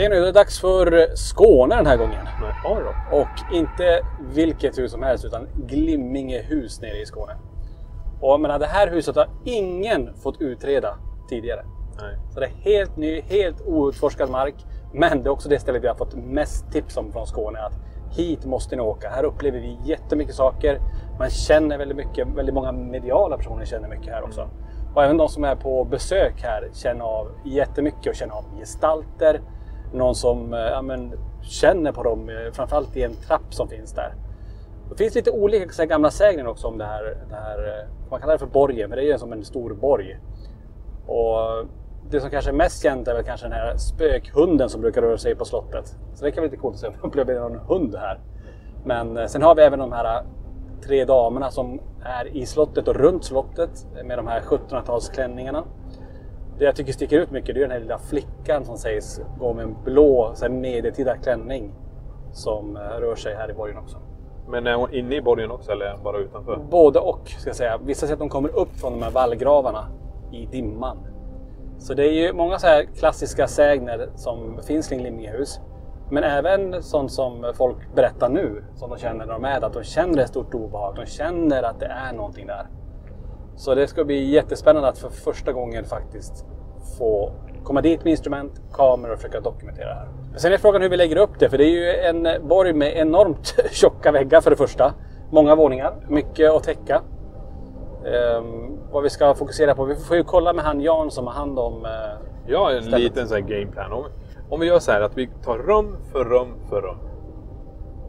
Okej, nu är det dags för Skåne den här gången. Ja då. Och inte vilket hus som helst utan Glimmingehus nere i Skåne. Och jag menar, det här huset har ingen fått utreda tidigare. Nej. Så det är helt ny, helt outforskad mark. Men det är också det stället vi har fått mest tips om från Skåne. Att hit måste ni åka. Här upplever vi jättemycket saker. Man känner väldigt mycket, väldigt många mediala personer känner mycket här också. Och även de som är på besök här känner av jättemycket och känner av gestalter. Någon som känner på dem, framförallt i en trapp som finns där. Det finns lite olika gamla sägner också om det här, man kallar det för borgen, men det är ju som en stor borg. Och det som kanske är mest känt är väl kanske den här spökhunden som brukar röra sig på slottet. Så det kan vara lite coolt att se om man upplever någon hund här. Men sen har vi även de här 3 damerna som är i slottet och runt slottet med de här 1700-talsklänningarna. Det jag tycker sticker ut mycket, det är den här lilla flickan som sägs gå med en blå medeltida klänning som rör sig här i borgen också. Men är hon inne i borgen också eller bara utanför? Både och, ska jag säga. Vissa säger att de kommer upp från de här vallgravarna i dimman. Så det är ju många så här klassiska sägner som finns kring Glimmingehus. Men även sånt som folk berättar nu, som de känner när de är där, att de känner ett stort obehag. De känner att det är någonting där. Så det ska bli jättespännande att för första gången faktiskt få komma dit med instrument, kameror och försöka dokumentera det här. Sen är frågan hur vi lägger upp det, för det är ju en borg med enormt tjocka väggar för det första. Många våningar, mycket att täcka. Vad vi ska fokusera på, vi får ju kolla med han Jan som har hand om Ja, en liten sån här gameplan. Om vi gör så här att vi tar rum för rum för rum.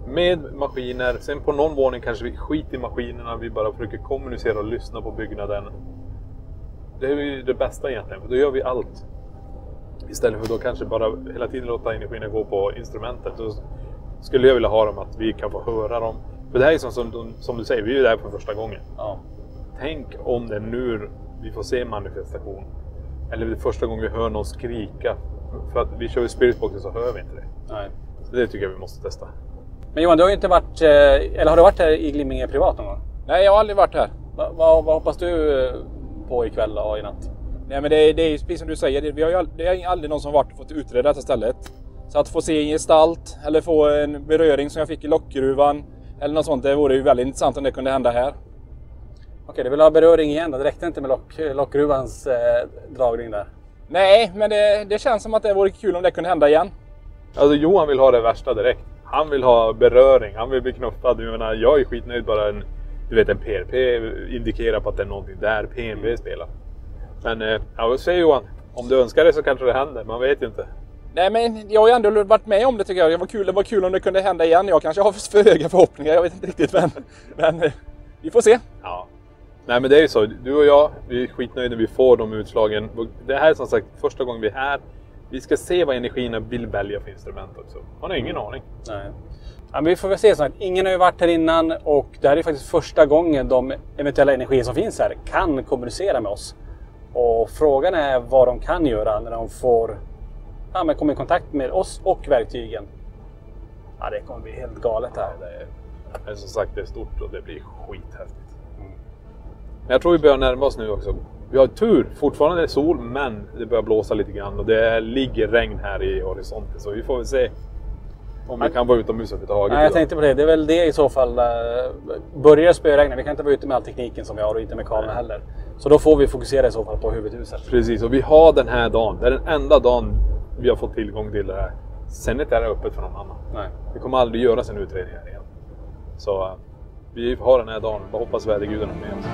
Med maskiner, sen på någon våning kanske vi skiter i maskinerna, vi bara försöker kommunicera och lyssna på byggnaden. Det är ju det bästa egentligen, för då gör vi allt. Istället för då kanske bara hela tiden låta energin gå på instrumentet. Då skulle jag vilja ha dem att vi kan få höra dem. För det här är som du säger, vi är ju där för första gången. Ja. Tänk om det nu vi får se manifestation. Eller det första gången vi hör någon skrika. För att vi kör i spiritboxen så hör vi inte det. Nej. Så det tycker jag vi måste testa. Men Johan, du har ju inte varit, eller har du varit här i Glimminge privat någon gång? Nej, jag har aldrig varit här. Vad hoppas du på ikväll och i natt? Nej, men det är precis som du säger. Det är aldrig någon som varit och fått utreda detta stället. Så att få se en gestalt eller få en beröring som jag fick i lockgruvan eller något sånt, det vore ju väldigt intressant om det kunde hända här. Okej, du vill ha beröring igen då? Det räckte inte med lockgruvans dragning där? Nej, men det känns som att det vore kul om det kunde hända igen. Alltså Johan vill ha det värsta direkt. Han vill ha beröring, han vill bli knuffad. Jag är skitnöjd bara en PRP indikerar på att det är någonting där PNB spelar. Men vad säger Johan? Om du önskar det så kanske det händer, man vet ju inte. Nej, men jag har ju ändå varit med om det tycker jag. Det var kul om det kunde hända igen. Jag kanske har för höga förhoppningar, jag vet inte riktigt. Men vi får se. Ja. Nej, men det är ju så. Du och jag, vi är skitnöjda när vi får de utslagen. Det här är som sagt första gången vi är här. Vi ska se vad energierna vill välja för instrument också. Man har ingen aning. Nej. Ja, men vi får väl se snart. Ingen har ju varit här innan och det här är faktiskt första gången de eventuella energier som finns här kan kommunicera med oss. Och frågan är vad de kan göra när de får komma i kontakt med oss och verktygen. Ja, det kommer bli helt galet här. Men som sagt, det är stort och det blir skithäftigt. Men jag tror vi börjar närma oss nu också. Vi har tur, fortfarande är det sol, men det börjar blåsa lite grann och det ligger regn här i horisonten. Så vi får väl se om vi kan vara utomhus överhuvudtaget. Nej, jag tänkte på det. Det är väl det i så fall. Börjar spöregna. Vi kan inte vara ute med all tekniken som vi har och inte med kameran heller. Så då får vi fokusera i så fall på huvudhuset. Precis, och vi har den här dagen. Det är den enda dagen vi har fått tillgång till det här. Sen är det här öppet för någon annan. Nej. Vi kommer aldrig göra sin utredning här igen. Så vi har den här dagen. Bara hoppas vädergudarna med oss.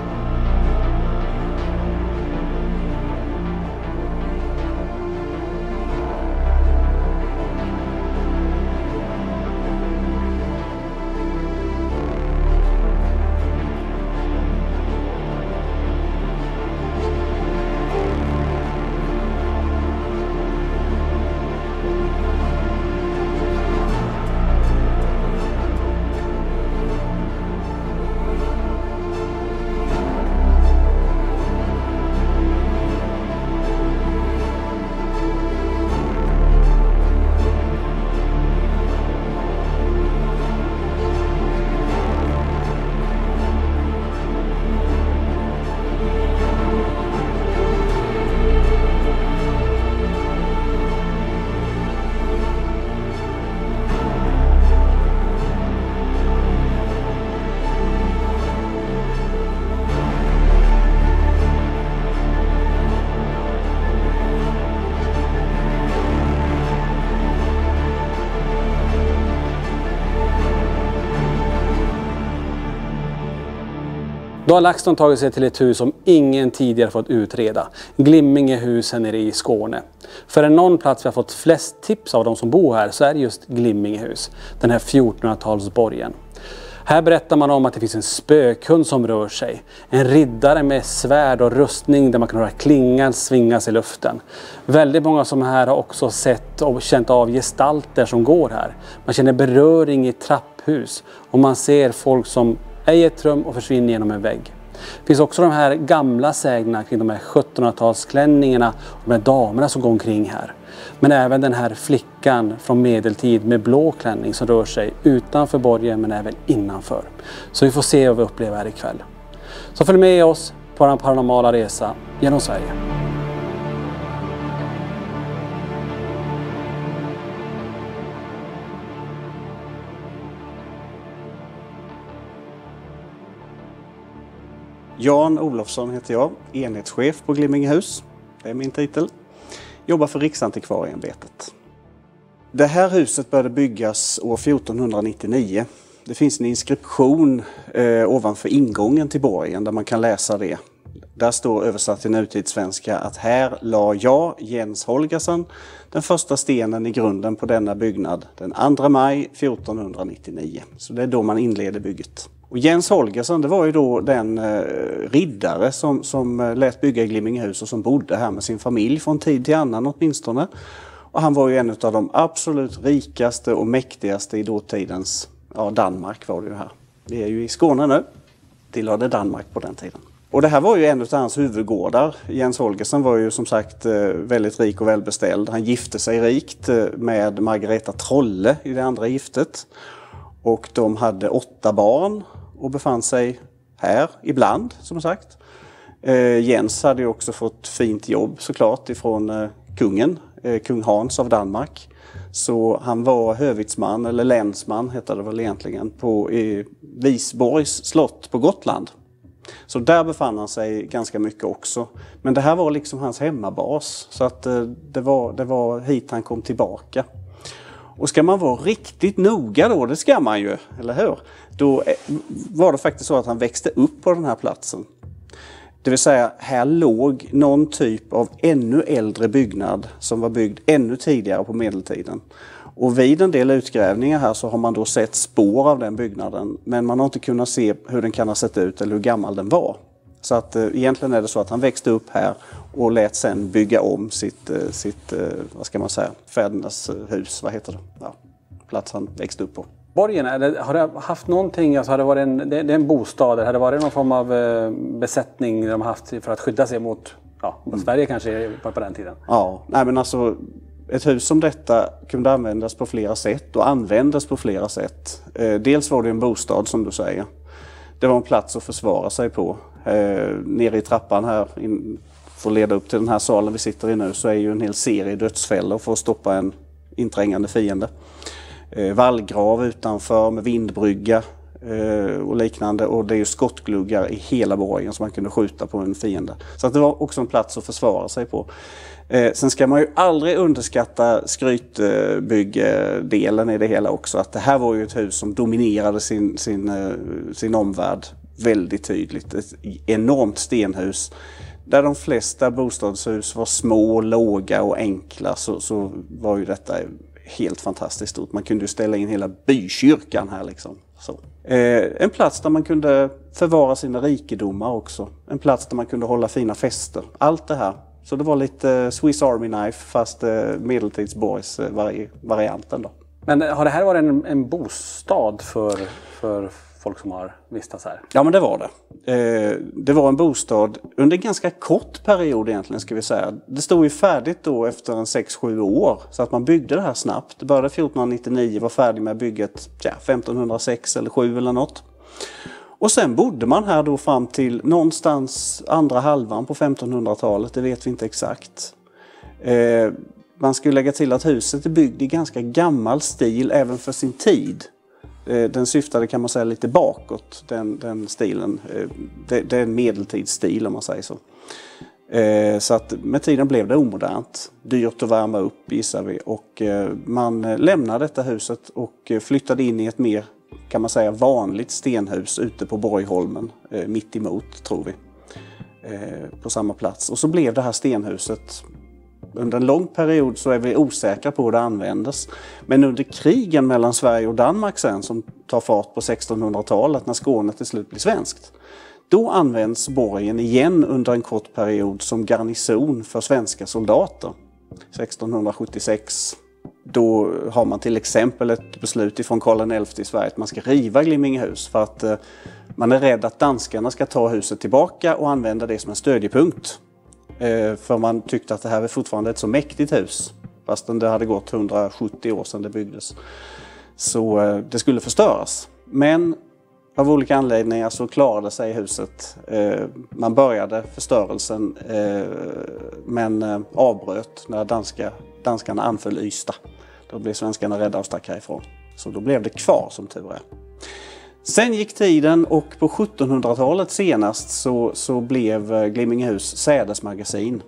Då har LaxTon tagit sig till ett hus som ingen tidigare fått utreda. Glimmingehusen nere i Skåne. För är någon plats vi har fått flest tips av de som bor här så är det just Glimmingehus. Den här 1400-talsborgen. Här berättar man om att det finns en spökhund som rör sig. En riddare med svärd och rustning där man kan höra klingan svingas i luften. Väldigt många som här har också sett och känt av gestalter som går här. Man känner beröring i trapphus och man ser folk som är i ett rum och försvinner genom en vägg. Det finns också de här gamla sägnerna kring de här 1700-talsklänningarna och de här damerna som går omkring här. Men även den här flickan från medeltid med blå klänning som rör sig utanför borgen men även innanför. Så vi får se vad vi upplever här ikväll. Så följ med oss på den paranormala resa genom Sverige. Jan Olofsson heter jag, enhetschef på Glimmingehus. Det är min titel. Jobbar för Riksantikvarieämbetet. Det här huset började byggas år 1499. Det finns en inskription ovanför ingången till borgen där man kan läsa det. Där står översatt till nutidssvenska att här la jag, Jens Holgersen, den första stenen i grunden på denna byggnad den 2 maj 1499. Så det är då man inleder bygget. Och Jens Holgersen, det var ju då den riddare som lät bygga Glimmingehus och som bodde här med sin familj från tid till annan åtminstone. Och han var ju en av de absolut rikaste och mäktigaste i dåtidens, Danmark var det ju här. Vi är ju i Skåne nu, tillhörde Danmark på den tiden. Och det här var ju en av hans huvudgårdar. Jens Holgersen var ju som sagt väldigt rik och välbeställd. Han gifte sig rikt med Margareta Trolle i det andra giftet. Och de hade 8 barn och befann sig här ibland, som sagt. Jens hade ju också fått fint jobb såklart ifrån kungen, kung Hans av Danmark. Så han var hövitsman, eller länsman heter det väl egentligen, på Visborgs slott på Gotland. Så där befann han sig ganska mycket också. Men det här var liksom hans hemmabas, så att det var hit han kom tillbaka. Och ska man vara riktigt noga då, det ska man ju, eller hur? Då var det faktiskt så att han växte upp på den här platsen. Det vill säga, här låg någon typ av ännu äldre byggnad som var byggd ännu tidigare på medeltiden. Och vid en del utgrävningar här så har man då sett spår av den byggnaden. Men man har inte kunnat se hur den kan ha sett ut eller hur gammal den var. Så att egentligen är det så att han växte upp här och lät sen bygga om sitt vad ska man säga, fädernas hus, vad heter det? Ja, plats han växte upp på. Borgen, har det haft någonting, alltså har det varit det är en bostad, har det varit någon form av besättning de har haft för att skydda sig mot, Sverige kanske på den tiden? Ja, nej men alltså ett hus som detta kunde användas på flera sätt och användas på flera sätt. Dels var det en bostad som du säger. Det var en plats att försvara sig på. Nere i trappan här, för att leda upp till den här salen vi sitter i nu, så är ju en hel serie dödsfällor för att stoppa en inträngande fiende. Vallgrav utanför med vindbrygga och liknande. Och det är ju skottgluggar i hela borgen som man kunde skjuta på en fiende. Så att det var också en plats att försvara sig på. Sen ska man ju aldrig underskatta skrytbyggedelen i det hela också. Att det här var ju ett hus som dominerade sin omvärld väldigt tydligt. Ett enormt stenhus. Där de flesta bostadshus var små, låga och enkla, så var ju detta helt fantastiskt stort. Man kunde ju ställa in hela bykyrkan här liksom. Så. En plats där man kunde förvara sina rikedomar också. En plats där man kunde hålla fina fester. Allt det här. Så det var lite Swiss Army Knife fast medeltidsborgs varianten då. Men har det här varit en bostad för folk som har vistats här? Ja, men det var det. Det var en bostad under en ganska kort period egentligen, ska vi säga. Det stod ju färdigt då efter en 6-7 år. Så att man byggde det här snabbt. Det började 1499, var färdig med bygget 1506 eller 7 eller något. Och sen bodde man här då fram till någonstans andra halvan på 1500-talet. Det vet vi inte exakt. Man skulle lägga till att huset är byggt i ganska gammal stil även för sin tid. Den syftade, kan man säga, lite bakåt, den stilen. Det är en medeltidsstil om man säger så. Så att med tiden blev det omodernt. Dyrt att värma upp, gissar vi. Och man lämnade detta huset och flyttade in i ett mer kan man säga, vanligt stenhus ute på Borgholmen, mitt emot tror vi, på samma plats. Och så blev det här stenhuset, under en lång period så är vi osäkra på hur det användes. Men under krigen mellan Sverige och Danmark sen, som tar fart på 1600-talet när Skåne till slut blir svenskt, då används borgen igen under en kort period som garnison för svenska soldater. 1676. Då har man till exempel ett beslut ifrån Karl XI i Sverige att man ska riva Glimmingehus för att man är rädd att danskarna ska ta huset tillbaka och använda det som en stödjepunkt. För man tyckte att det här är fortfarande ett så mäktigt hus, fastän det hade gått 170 år sedan det byggdes. Så det skulle förstöras. Men av olika anledningar så klarade sig huset. Man började förstörelsen men avbröt när danskarna anföll Ystad. Då blev svenskarna rädda och stack härifrån. Så då blev det kvar som tur är. Sen gick tiden och på 1700-talet senast så blev Glimmingehus sädesmagasin.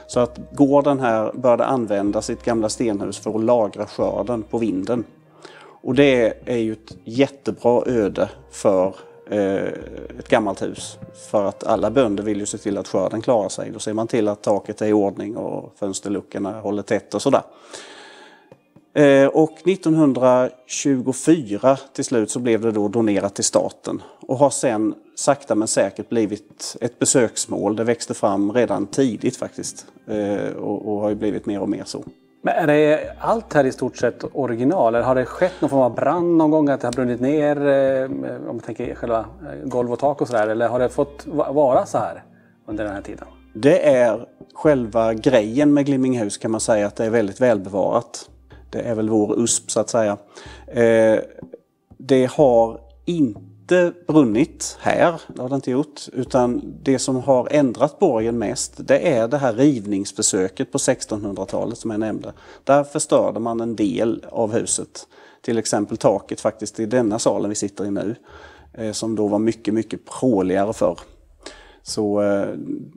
Så att gården här började använda sitt gamla stenhus för att lagra skörden på vinden. Och det är ju ett jättebra öde för ett gammalt hus. För att alla bönder vill ju se till att skörden klarar sig. Då ser man till att taket är i ordning och fönsterluckorna håller tätt och sådär. Och 1924 till slut så blev det då donerat till staten. Och har sen sakta men säkert blivit ett besöksmål. Det växte fram redan tidigt faktiskt. Och har ju blivit mer och mer så. Men är det allt här i stort sett original? Eller har det skett någon form av brand någon gång? Att det har brunnit ner om man tänker själva golv och tak och sådär? Eller har det fått vara så här under den här tiden? Det är själva grejen med Glimmingehus, kan man säga, att det är väldigt välbevarat. Det är väl vår USP så att säga. Det har inte brunnit här, det har det inte gjort. Utan det som har ändrat borgen mest, det är det här rivningsförsöket på 1600-talet som jag nämnde. Där förstörde man en del av huset. Till exempel taket faktiskt i denna salen vi sitter i nu. Som då var mycket, mycket pråligare förr. Så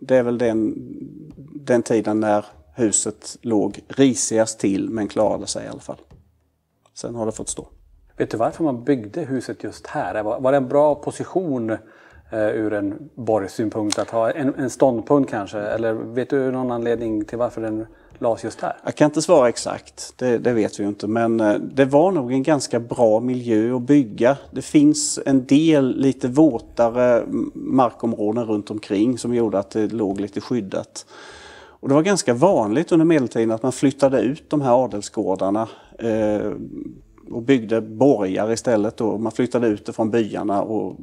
det är väl den tiden när huset låg risigast till men klarade sig i alla fall. Sen har det fått stå. Vet du varför man byggde huset just här? Var det en bra position ur en borgssynpunkt att ha en ståndpunkt kanske? Eller vet du någon anledning till varför den lades just här? Jag kan inte svara exakt, det vet vi ju inte. Men det var nog en ganska bra miljö att bygga. Det finns en del lite våtare markområden runt omkring som gjorde att det låg lite skyddat. Och det var ganska vanligt under medeltiden att man flyttade ut de här adelsgårdarna och byggde borgar istället. Då. Man flyttade ut det från byarna och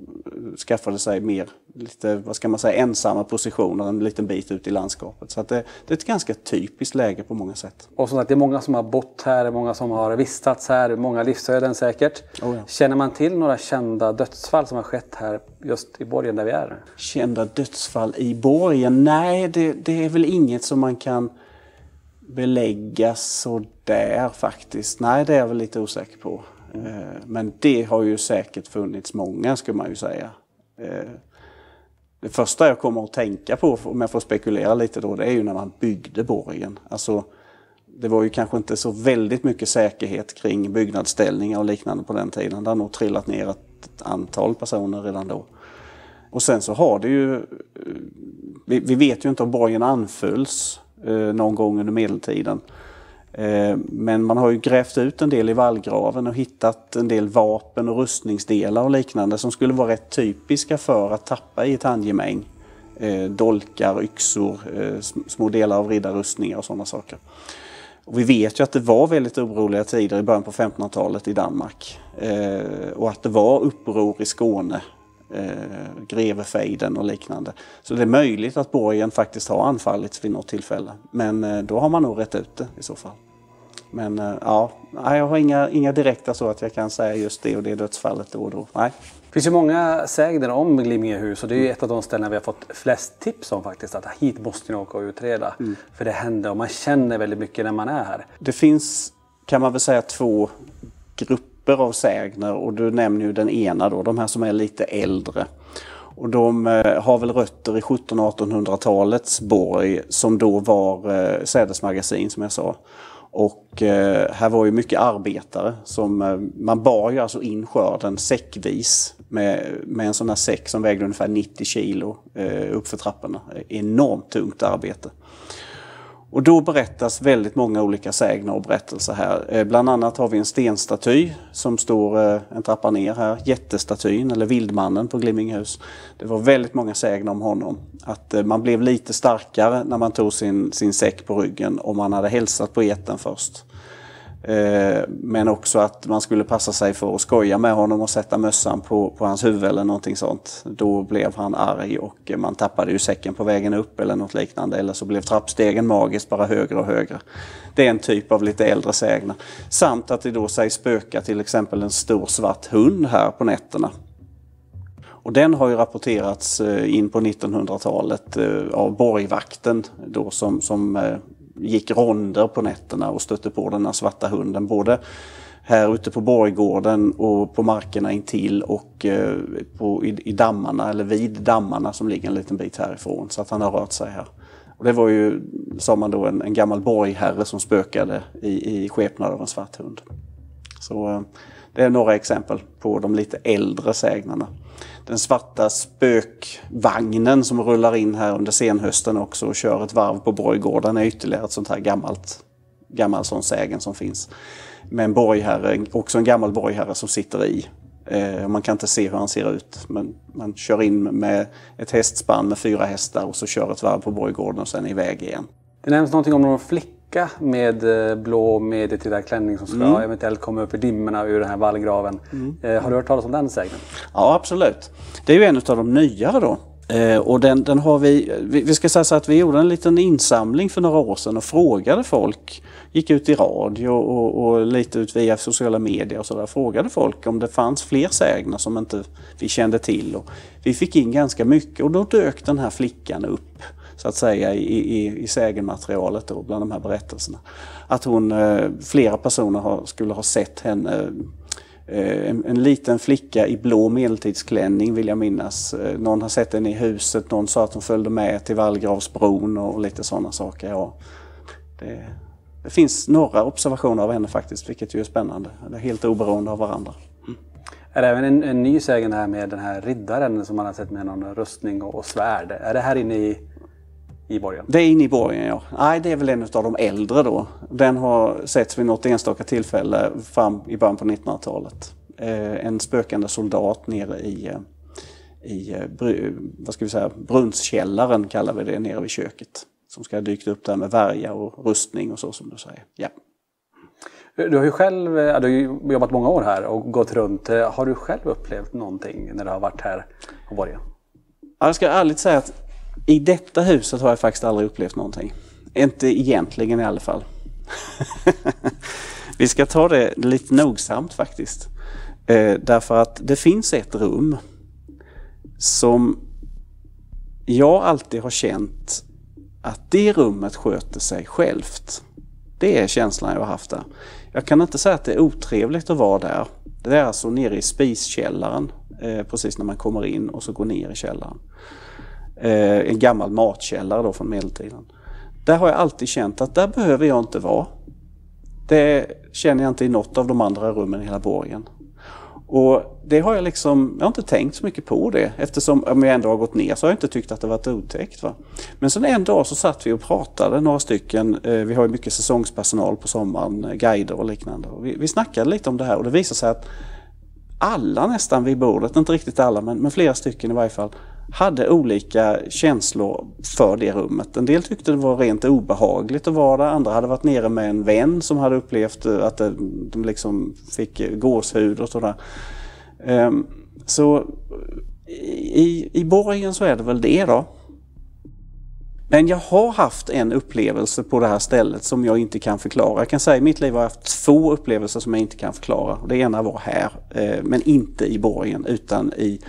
skaffade sig mer, lite, vad ska man säga, ensamma positioner en liten bit ut i landskapet. Så att det är ett ganska typiskt läge på många sätt. Och som sagt, det är många som har bott här, många som har vistats här, många livsöden säkert. Oh ja. Känner man till några kända dödsfall som har skett här just i borgen där vi är? Kända dödsfall i borgen? Nej, det är väl inget som man kan belägga så där faktiskt. Nej, det är jag väl lite osäker på. Men det har ju säkert funnits många, skulle man ju säga. Det första jag kommer att tänka på, om jag får spekulera lite då, det är ju när man byggde borgen. Alltså, det var ju kanske inte så väldigt mycket säkerhet kring byggnadsställningar och liknande på den tiden. Det har nog trillat ner ett antal personer redan då. Och sen så har det ju, vi vet ju inte om borgen anfölls någon gång under medeltiden. Men man har ju grävt ut en del i vallgraven och hittat en del vapen och rustningsdelar och liknande som skulle vara rätt typiska för att tappa i ett handgemäng. Dolkar, yxor, små delar av riddarrustningar och sådana saker. Och vi vet ju att det var väldigt oroliga tider i början på 1500-talet i Danmark. Och att det var uppror i Skåne. Grevefejden och liknande. Så det är möjligt att borgen faktiskt har anfallits vid något tillfälle. Men då har man nog rätt ut det i så fall. Men ja, jag har inga direkta så att jag kan säga just det och det dödsfallet då och då. Nej. Det finns ju många sägner om Glimmingehus och det är ju ett av de ställen vi har fått flest tips om faktiskt. Att hit måste ni åka och utreda. För det händer och man känner väldigt mycket när man är här. Det finns, kan man väl säga, två grupper av sägner och du nämner ju den ena då, de här som är lite äldre. Och de har väl rötter i 1700-1800-talets borg som då var sädesmagasin som jag sa. Och här var ju mycket arbetare som man bar ju alltså in skörden säckvis med en sån här säck som vägde ungefär 90 kilo uppför trapporna. Enormt tungt arbete. Och då berättas väldigt många olika sägner och berättelser här. Bland annat har vi en stenstaty som står en trappa ner här. Jättestatyn eller Vildmannen på Glimmingehus. Det var väldigt många sägner om honom. Att man blev lite starkare när man tog sin säck på ryggen om man hade hälsat på geten först. Men också att man skulle passa sig för att skoja med honom och sätta mössan på hans huvud eller någonting sånt. Då blev han arg och man tappade ju säcken på vägen upp eller något liknande. Eller så blev trappstegen magiskt bara högre och högre. Det är en typ av lite äldre sägner. Samt att det då sägs spöka till exempel en stor svart hund här på nätterna. Och den har ju rapporterats in på 1900-talet av borgvakten då som gick ronder på nätterna och stötte på den här svarta hunden. Både här ute på borggården och på markerna intill och i dammarna eller vid dammarna som ligger en liten bit härifrån. Så att han har rört sig här. Och det var ju, sa man då, en gammal borgherre som spökade i skepnad av en svart hund. Så det är några exempel på de lite äldre sägnerna. Den svarta spökvagnen som rullar in här under senhösten också och kör ett varv på borggården är ytterligare ett sånt här gammal sån sägen som finns. Med en borgherre, också en gammal borgherre som sitter i. Man kan inte se hur han ser ut, men man kör in med ett hästspann med 4 hästar och så kör ett varv på borggården och sen iväg igen. Det nämns någonting om någon flicka med blå medeltida klänning som ska eventuellt komma upp i dimmorna ur den här vallgraven. Har du hört talas om den sägnen? Ja, absolut. Det är ju en av de nyare då. Och den har vi ska säga så att vi gjorde en liten insamling för några år sedan och frågade folk, gick ut i radio och lite ut via sociala medier och sådär, frågade folk om det fanns fler sägner som inte vi kände till. Och vi fick in ganska mycket och då dök den här flickan upp så att säga i sägenmaterialet då, bland de här berättelserna. Att flera personer skulle ha sett henne. En liten flicka i blå medeltidsklänning vill jag minnas. Någon har sett henne i huset, någon sa att hon följde med till Vallgravsbron och lite sådana saker. Ja, det finns några observationer av henne faktiskt, vilket ju är spännande. Det är helt oberoende av varandra. Är det även en ny sägen här med den här riddaren som man har sett med någon rustning och svärd? Är det här inne i borgen? Det är inne i borgen, ja. Nej, det är väl en av de äldre då. Den har setts vid något enstaka tillfälle fram i början på 1900-talet. En spökande soldat nere i vad ska vi säga, brunnskällaren kallar vi det, nere vid köket. Som ska ha dykt upp där med värja och rustning och så som du säger. Ja. Du har ju själv du har jobbat många år här och gått runt. Har du själv upplevt någonting när du har varit här på borgen? Ja, jag ska ärligt säga att i detta huset har jag faktiskt aldrig upplevt någonting. Inte egentligen i alla fall. Vi ska ta det lite nogsamt faktiskt. Därför att det finns ett rum som jag alltid har känt att det rummet sköter sig självt. Det är känslan jag har haft där. Jag kan inte säga att det är otrevligt att vara där. Det är alltså nere i spiskällaren precis när man kommer in och så går ner i källaren. En gammal matkällare då från medeltiden. Där har jag alltid känt att där behöver jag inte vara. Det känner jag inte i något av de andra rummen i hela borgen. Och det har jag har inte tänkt så mycket på det. Eftersom om jag ändå har gått ner så har jag inte tyckt att det varit otäckt. Va? Men sen en dag så satt vi och pratade, några stycken. Vi har ju mycket säsongspersonal på sommaren, guider och liknande. Och vi snackade lite om det här och det visade sig att alla nästan vid bordet, inte riktigt alla men flera stycken i varje fall, hade olika känslor för det rummet. En del tyckte det var rent obehagligt att vara där. Andra hade varit nere med en vän som hade upplevt att de fick gåshud och sådär. Så i borgen så är det väl det då. Men jag har haft en upplevelse på det här stället som jag inte kan förklara. Jag kan säga att i mitt liv har jag haft 2 upplevelser som jag inte kan förklara. Det ena var här, men inte i borgen utan i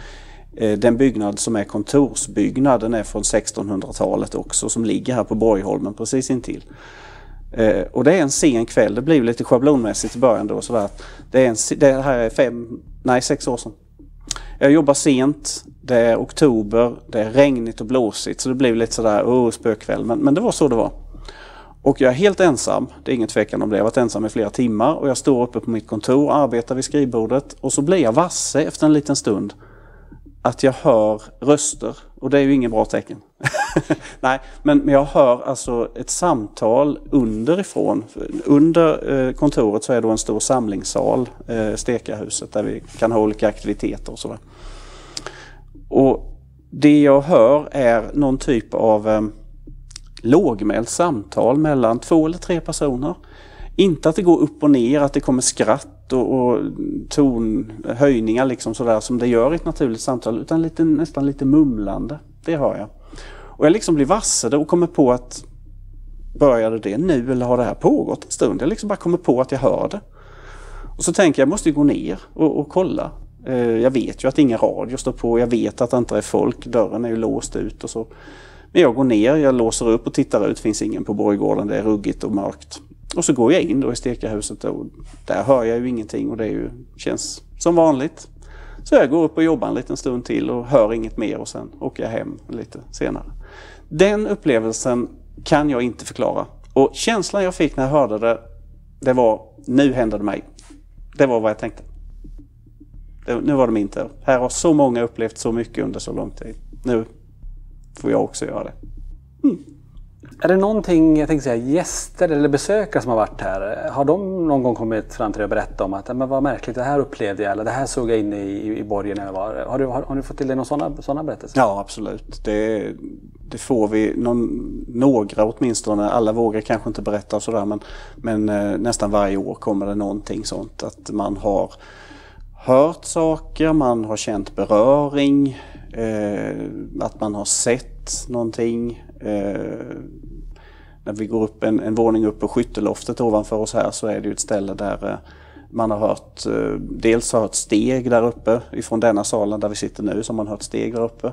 den byggnad som är kontorsbyggnaden är från 1600-talet också som ligger här på Borgholmen precis intill. Och det är en sen kväll, det blir lite schablonmässigt i början då sådär. Det här är 6 år sedan. Jag jobbar sent, det är oktober, det är regnigt och blåsigt så det blir lite sådär spökkväll men det var så det var. Och jag är helt ensam, det är ingen tvekan om det. Jag har varit ensam i flera timmar och jag står uppe på mitt kontor, arbetar vid skrivbordet och så blir jag varse efter en liten stund att jag hör röster. Och det är ju ingen bra tecken. Nej, men jag hör alltså ett samtal underifrån. Under kontoret så är det en stor samlingssal, Stekarhuset, där vi kan ha olika aktiviteter och sådär. Och det jag hör är någon typ av lågmält samtal mellan 2 eller 3 personer. Inte att det går upp och ner, att det kommer skratt och tonhöjningar liksom sådär som det gör i ett naturligt samtal, utan nästan lite mumlande. Det hör jag. Och jag liksom blir vassade och kommer på att började det nu eller har det här pågått en stund? Jag liksom bara kommer på att jag hör det. Och så tänker jag måste ju gå ner och kolla. Jag vet ju att ingen radio står på, jag vet att det inte är folk, dörren är ju låst ut och så. Men jag går ner, jag låser upp och tittar ut, finns ingen på borggården, det är ruggigt och mörkt. Och så går jag in då i Stekarhuset och där hör jag ju ingenting och det känns som vanligt. Så jag går upp och jobbar en liten stund till och hör inget mer och sen åker jag hem lite senare. Den upplevelsen kan jag inte förklara. Och känslan jag fick när jag hörde det var, nu händer det mig. Det var vad jag tänkte. Nu var det min tur. Här har så många upplevt så mycket under så lång tid. Nu får jag också göra det. Är det någonting, jag tänkte säga, gäster eller besökare som har varit här? Har de någon gång kommit fram till dig och berättat om att men vad märkligt, det här upplevde jag eller det här såg jag in i borgen eller vad? Har du fått till dig någon sådana berättelser? Ja, absolut. Det får vi några åtminstone. Alla vågar kanske inte berätta och sådär, men nästan varje år kommer det någonting sånt. Att man har hört saker, man har känt beröring, att man har sett någonting. När vi går upp en våning upp på skytteloftet ovanför oss här så är det ju ett ställe där man har hört, dels har hört steg där uppe ifrån denna salen där vi sitter nu, som man har hört steg där uppe.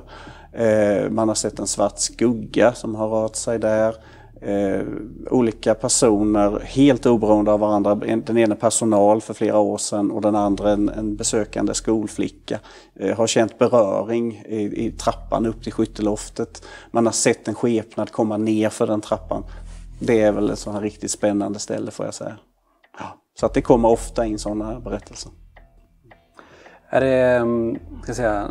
Man har sett en svart skugga som har rört sig där. Olika personer helt oberoende av varandra, den ena personal för flera år sedan och den andra en besökande skolflicka, har känt beröring i trappan upp till skytteloftet. Man har sett en skepnad komma ner för den trappan. Det är väl ett sådant här riktigt spännande ställe, får jag säga. Ja, så att det kommer ofta in sådana berättelser. Är det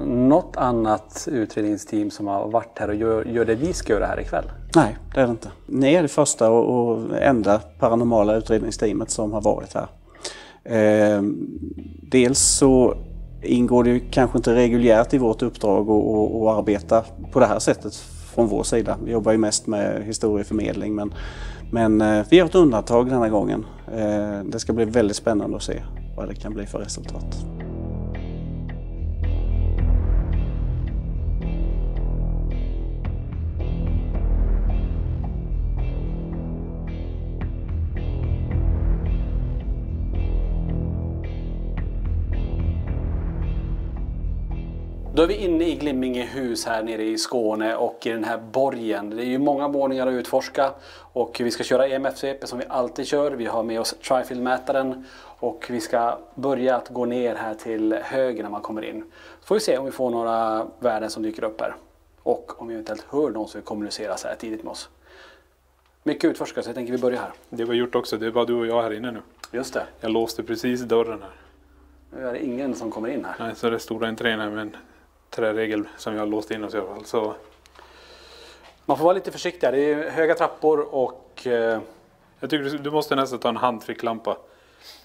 något annat utredningsteam som har varit här och gör det vi ska göra här ikväll? Nej, det är det inte. Ni är det första och enda paranormala utredningsteamet som har varit här. Dels så ingår det ju kanske inte reguljärt i vårt uppdrag att arbeta på det här sättet från vår sida. Vi jobbar ju mest med historieförmedling, men vi har ett undantag denna gången. Det ska bli väldigt spännande att se vad det kan bli för resultat. Då är vi inne i Glimmingehus här nere i Skåne och i den här borgen. Det är ju många våningar att utforska och vi ska köra EMF-svep som vi alltid kör. Vi har med oss Trifield-mätaren och vi ska börja att gå ner här till höger när man kommer in. Så får vi se om vi får några värden som dyker upp här och om vi eventuellt hör någon som vill kommunicera så här tidigt med oss. Mycket utforska, så jag tänker vi börjar här. Det var gjort också, det är bara du och jag här inne nu. Just det. Jag låste precis dörren här. Nu är det ingen som kommer in här. Nej, så det är stora entrén här med en träregel som jag har låst in oss i alla fall. Så... Man får vara lite försiktig. Det är höga trappor och... Jag tycker du måste nästan ta en handficklampa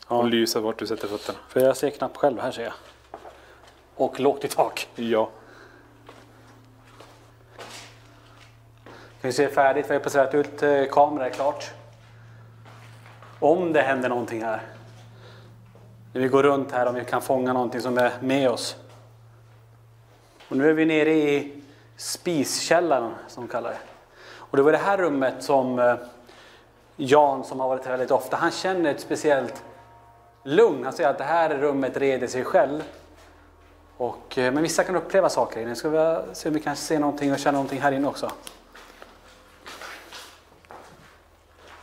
och lysa vart du sätter fötterna. För jag ser knappt själv, här ser jag. Och lågt i tak. Ja. Kan vi se färdigt, vi har placerat ut kameran är klart. Om det händer någonting här. När vi går runt här, om vi kan fånga någonting som är med oss. Och nu är vi nere i spiskällaren som de kallar det. Och det var det här rummet som Jan, som har varit här väldigt ofta, han känner ett speciellt lugn. Han säger att det här rummet reder sig själv. Men vissa kan uppleva saker. Nu ska vi se om vi kan se någonting och känna någonting här inne också. Är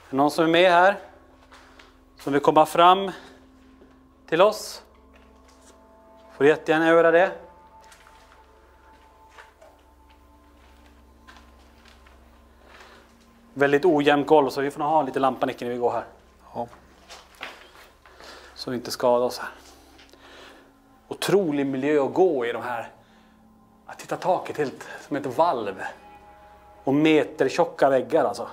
det någon som är med här? Som vill komma fram till oss? Får jättegärna göra det. Väldigt ojämnt golv så vi får ha lite lampanäcken när vi går här. Ja. Så vi inte skadar oss här. Otrolig miljö att gå i de här. Att titta taket helt som ett valv. Och meter tjocka väggar alltså.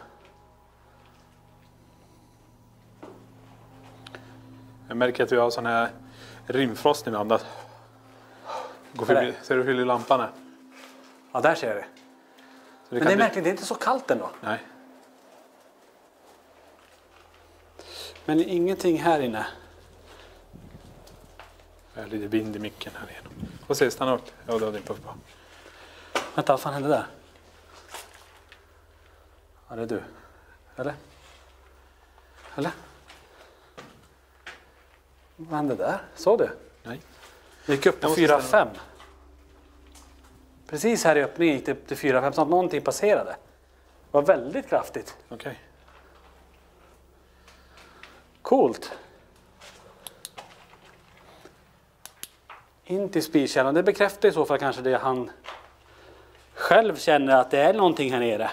Jag märker att vi har sån här rimfrost när vi andas. Ser du hur lampan är? Ja, där ser vi. Men det är märkligt, det är inte så kallt ändå. Nej. Men ingenting här inne. Det är lite vind i micken här igenom. Får se, stanna upp. Ja, det har din puff på. Vänta, vad fan hände där? Ja, det är du. Eller? Eller? Vad hände där? Såg du? Nej. Det gick upp på 4-5. Precis här i öppningen gick det upp till 4-5 så att någonting passerade. Det var väldigt kraftigt. Okej. Coolt. In till spikällan. Det bekräftar i så fall kanske det han själv känner att det är någonting här nere.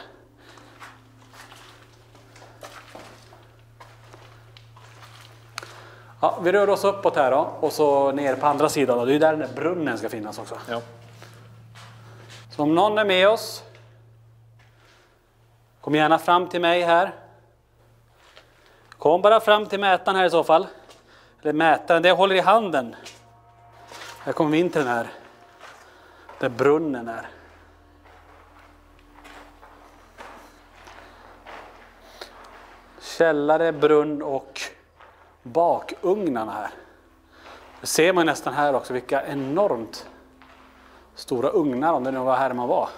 Ja, vi rör oss uppåt här då och så ner på andra sidan då. Det är där den där brunnen ska finnas också. Ja. Så om någon är med oss, kom gärna fram till mig här. Kom bara fram till mätaren här i så fall. Eller mätaren, det jag håller i handen. Här kommer vi in till den här. Där brunnen är. Källare, brunn och bakugnarna här. Det ser man nästan här också vilka enormt stora ugnar om det nu var här man var.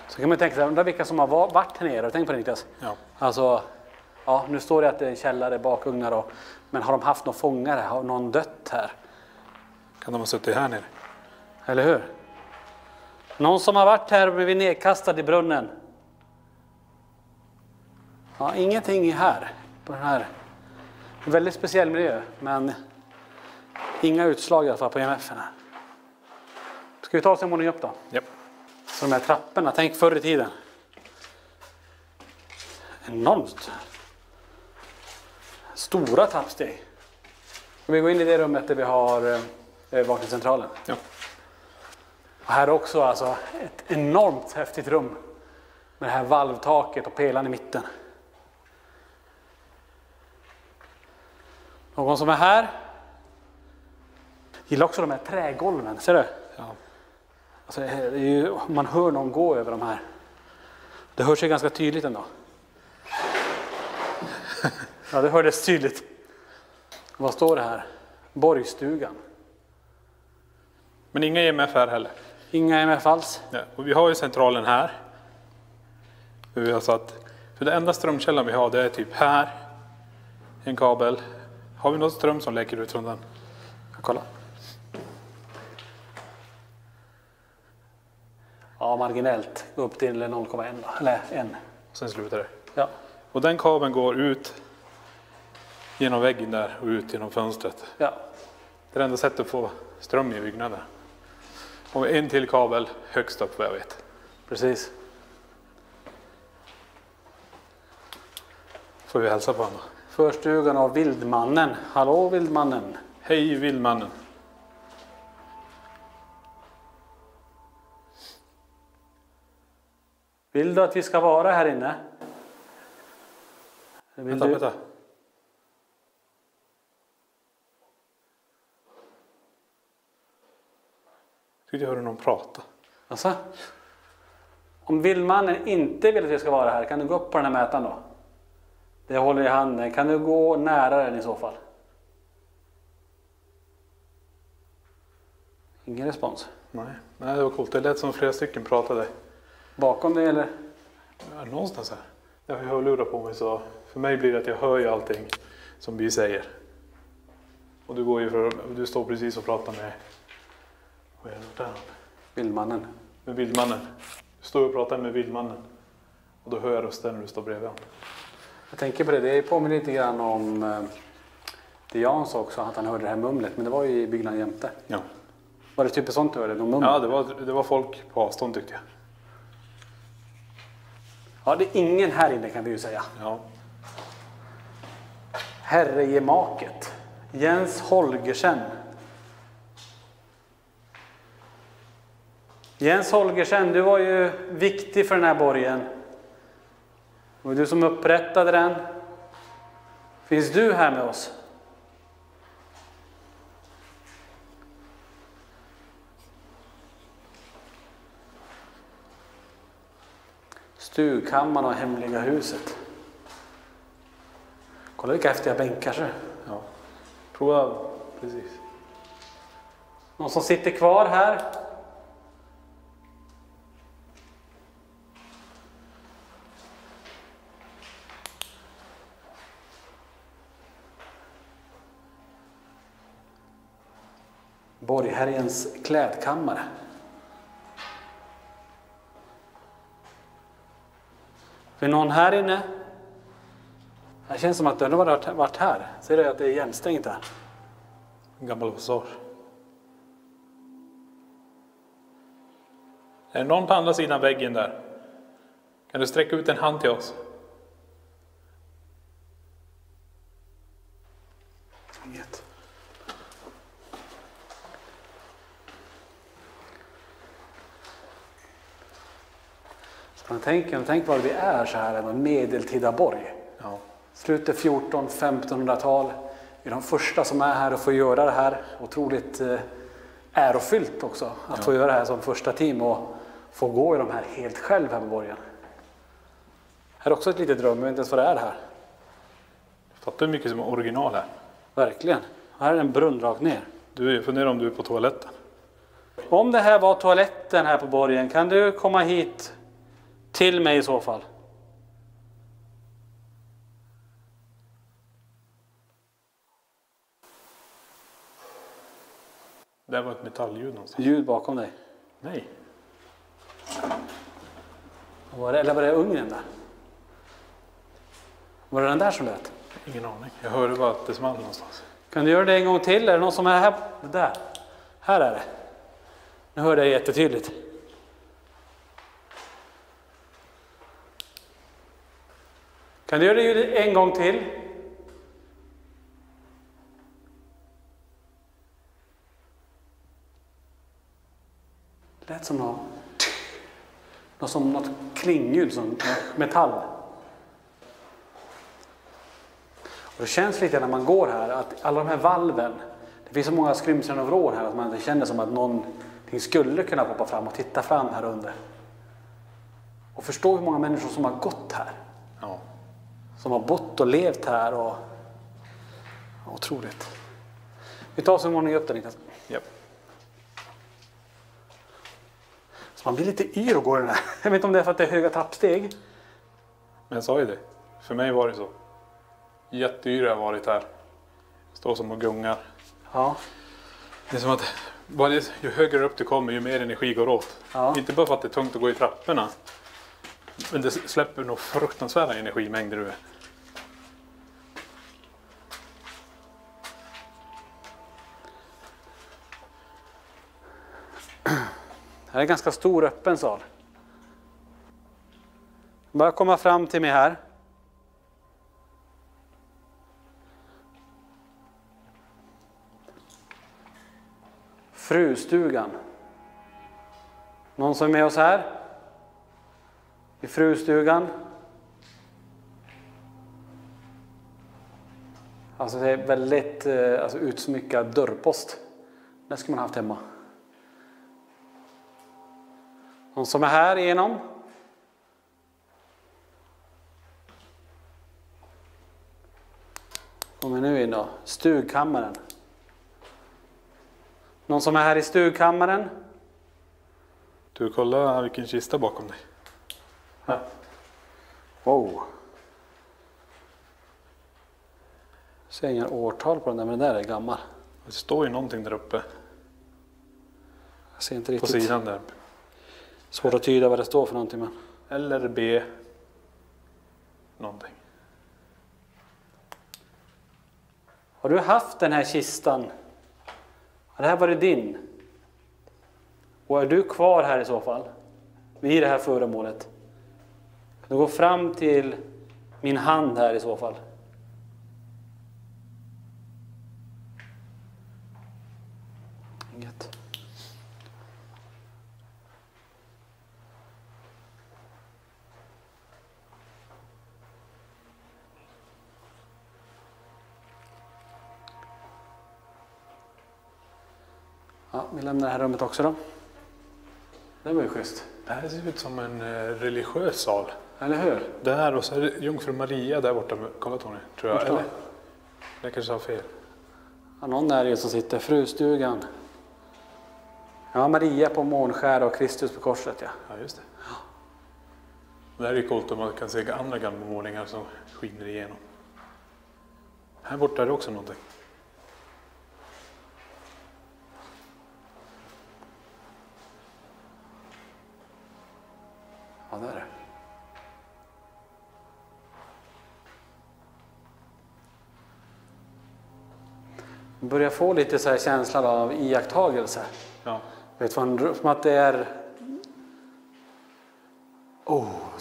Så kan man tänka sig, undra vilka som har varit här nere. Tänk på det, Niklas. Ja. Alltså, ja, nu står det att det är en källare, bakugnar och, men har de haft någon fångare? Har någon dött här? Kan de ha suttit här nere? Eller hur? Någon som har varit här och blivit nedkastad i brunnen? Ja, ingenting här på den här. En väldigt speciell miljö, men inga utslag i alla fall på EMF-en här. Ska vi ta oss en våning upp då? Ja. Så de här trapporna, tänk förr i tiden. Enormt. Stora trappsteg. Vi går in i det rummet där vi har övervakningscentralen. Ja. Och här också alltså ett enormt häftigt rum. Med det här valvtaket och pelaren i mitten. Någon som är här. Gillar också de här trägolven, ser du? Ja. Alltså, det är ju, man hör någon gå över de här. Det hörs ju ganska tydligt ändå. Ja, det hördes tydligt. Vad står det här? Borgstugan. Men inga EMF här heller. Inga EMF alls. Ja. Och vi har ju centralen här. Vi har satt, för det enda strömkällan vi har det är typ här. En kabel. Har vi något ström som läcker ut från den? Kolla. Ja, marginellt. Gå upp till 0,1 eller 1. Sen slutar det. Ja. Och den kabeln går ut genom väggen där och ut genom fönstret. Ja. Det är det enda sättet att få ström i byggnaden. Och en till kabel högst upp vad jag vet. Precis. Får vi hälsa på honom. Förstugan av Vildmannen. Hallå Vildmannen. Hej Vildmannen. Vill du att vi ska vara här inne? Vänta. Jag tyckte jag hörde någon prata. Alltså? Om Vildmannen inte vill att vi ska vara här, kan du gå upp på den här mätaren då? Det håller i handen. Kan du gå nära den i så fall? Ingen respons. Nej, det var coolt. Det lät som flera stycken pratade. Bakom dig eller? Ja, någonstans här. Jag har hörlurar på mig så för mig blir det att jag hör ju allting som vi säger. Och du går ju du står precis och pratar med vad är det där? Vildmannen. Med Vildmannen. Du står och pratar med Vildmannen. Och då hör jag rösten när du står bredvid honom. Jag tänker på det. Det påminner lite grann om det Jan sa också, att han hörde det här mumlet. Men det var ju i byggnaden jämte. Ja. Var det typ sånt du hörde? Ja, det var folk på avstånd tyckte jag. Ja, det är ingen här inne kan vi ju säga. Ja. Herregemaket. Jens Holgersen. Jens Holgersen, du var ju viktig för den här borgen. Det var du som upprättade den. Finns du här med oss? Stugkammaren och hemliga huset. Kolla vilka häftiga bänkar så. Ja. Prova precis. Någon som sitter kvar här? Borgherrens klädkammare. Är någon här inne? Det känns som att den har varit här. Ser du att det är igenstängt här? En gammal passage. Är det någon på andra sidan väggen där? Kan du sträcka ut en hand till oss? Inget. Tänk vad vi är så här, en medeltida borg. Ja. Slutet 1400-1500-tal. Vi är de första som är här och får göra det här. Otroligt ärofyllt också att få göra det här som första team och få gå i de här helt själv här på borgen. Här är också ett litet rum, jag vet inte ens vad det är här. Fattar du hur mycket som är original här? Verkligen. Här är en brunn rakt ner. Du funderar om du är på toaletten. Om det här var toaletten här på borgen, kan du komma hit till mig i så fall? Det var ett metallljud någonstans. Ljud bakom dig. Nej. Eller var det ugnen där? Var det den där som lät? Ingen aning. Jag hörde bara att det small någonstans. Kan du göra det en gång till? Är det någon som är här? Där. Här är det. Nu hörde jag jättetydligt. Kan du göra det en gång till? Det lät som något klingljud, som metall. Och det känns lite när man går här att alla de här valven, det finns så många skrymslen och vrår här att man känner som att någonting skulle kunna poppa fram och titta fram här under. Och förstå hur många människor som har gått här. Ja. Som har bott och levt här och otroligt. Vi tar oss en gång upp där, Niklas. Ja. Så man blir lite yr och går den här. Jag vet inte om det är för att det är höga trappsteg. Men jag sa ju det. För mig var det så. Jätteyr har jag varit här. Står som och gungar. Ja. Det är som att ju högre upp du kommer ju mer energi går åt. Ja. Inte bara för att det är tungt att gå i trapporna. Men det släpper nog fruktansvärda energimängder ur. Det här är en ganska stor öppen sal. Bara komma fram till mig här. Frustugan. Någon som är med oss här? I frustugan. Alltså det är väldigt utsmyckad dörrpost. Det ska man ha haft hemma. Någon som är här igenom? Kommer nu in då. Stugkammaren. Någon som är här i stugkammaren? Du, kolla vilken kista bakom dig. Ja. Wow. Jag ser inga årtal på den där, men den där är gammal. Det står ju någonting där uppe. Jag ser inte På riktigt. sidan där. Svårt att tyda vad det står för någonting. Men... Eller B. Någonting. Har du haft den här kistan? Har det här varit din? Och är du kvar här i så fall, vid det här föremålet, kan du gå fram till min hand här i så fall. Inget. Ja, vi lämnar det här rummet också då. Det var ju schysst. Det här ser ut som en religiös sal. Eller hur? Det här och så är det Jungfru Maria där borta. Kolla Tony, tror jag. Eller? Det kanske har fel. Ja, någon där är som sitter. Frustugan. Ja, Maria på månskär och Kristus på korset, ja. Ja, just det. Det här är ju coolt om man kan se andra gamla målningar som skiner igenom. Här borta är det också någonting. Ja, det är det. Man börjar få lite så här känslan av iakttagelse. Ja. Vet man, som att det är...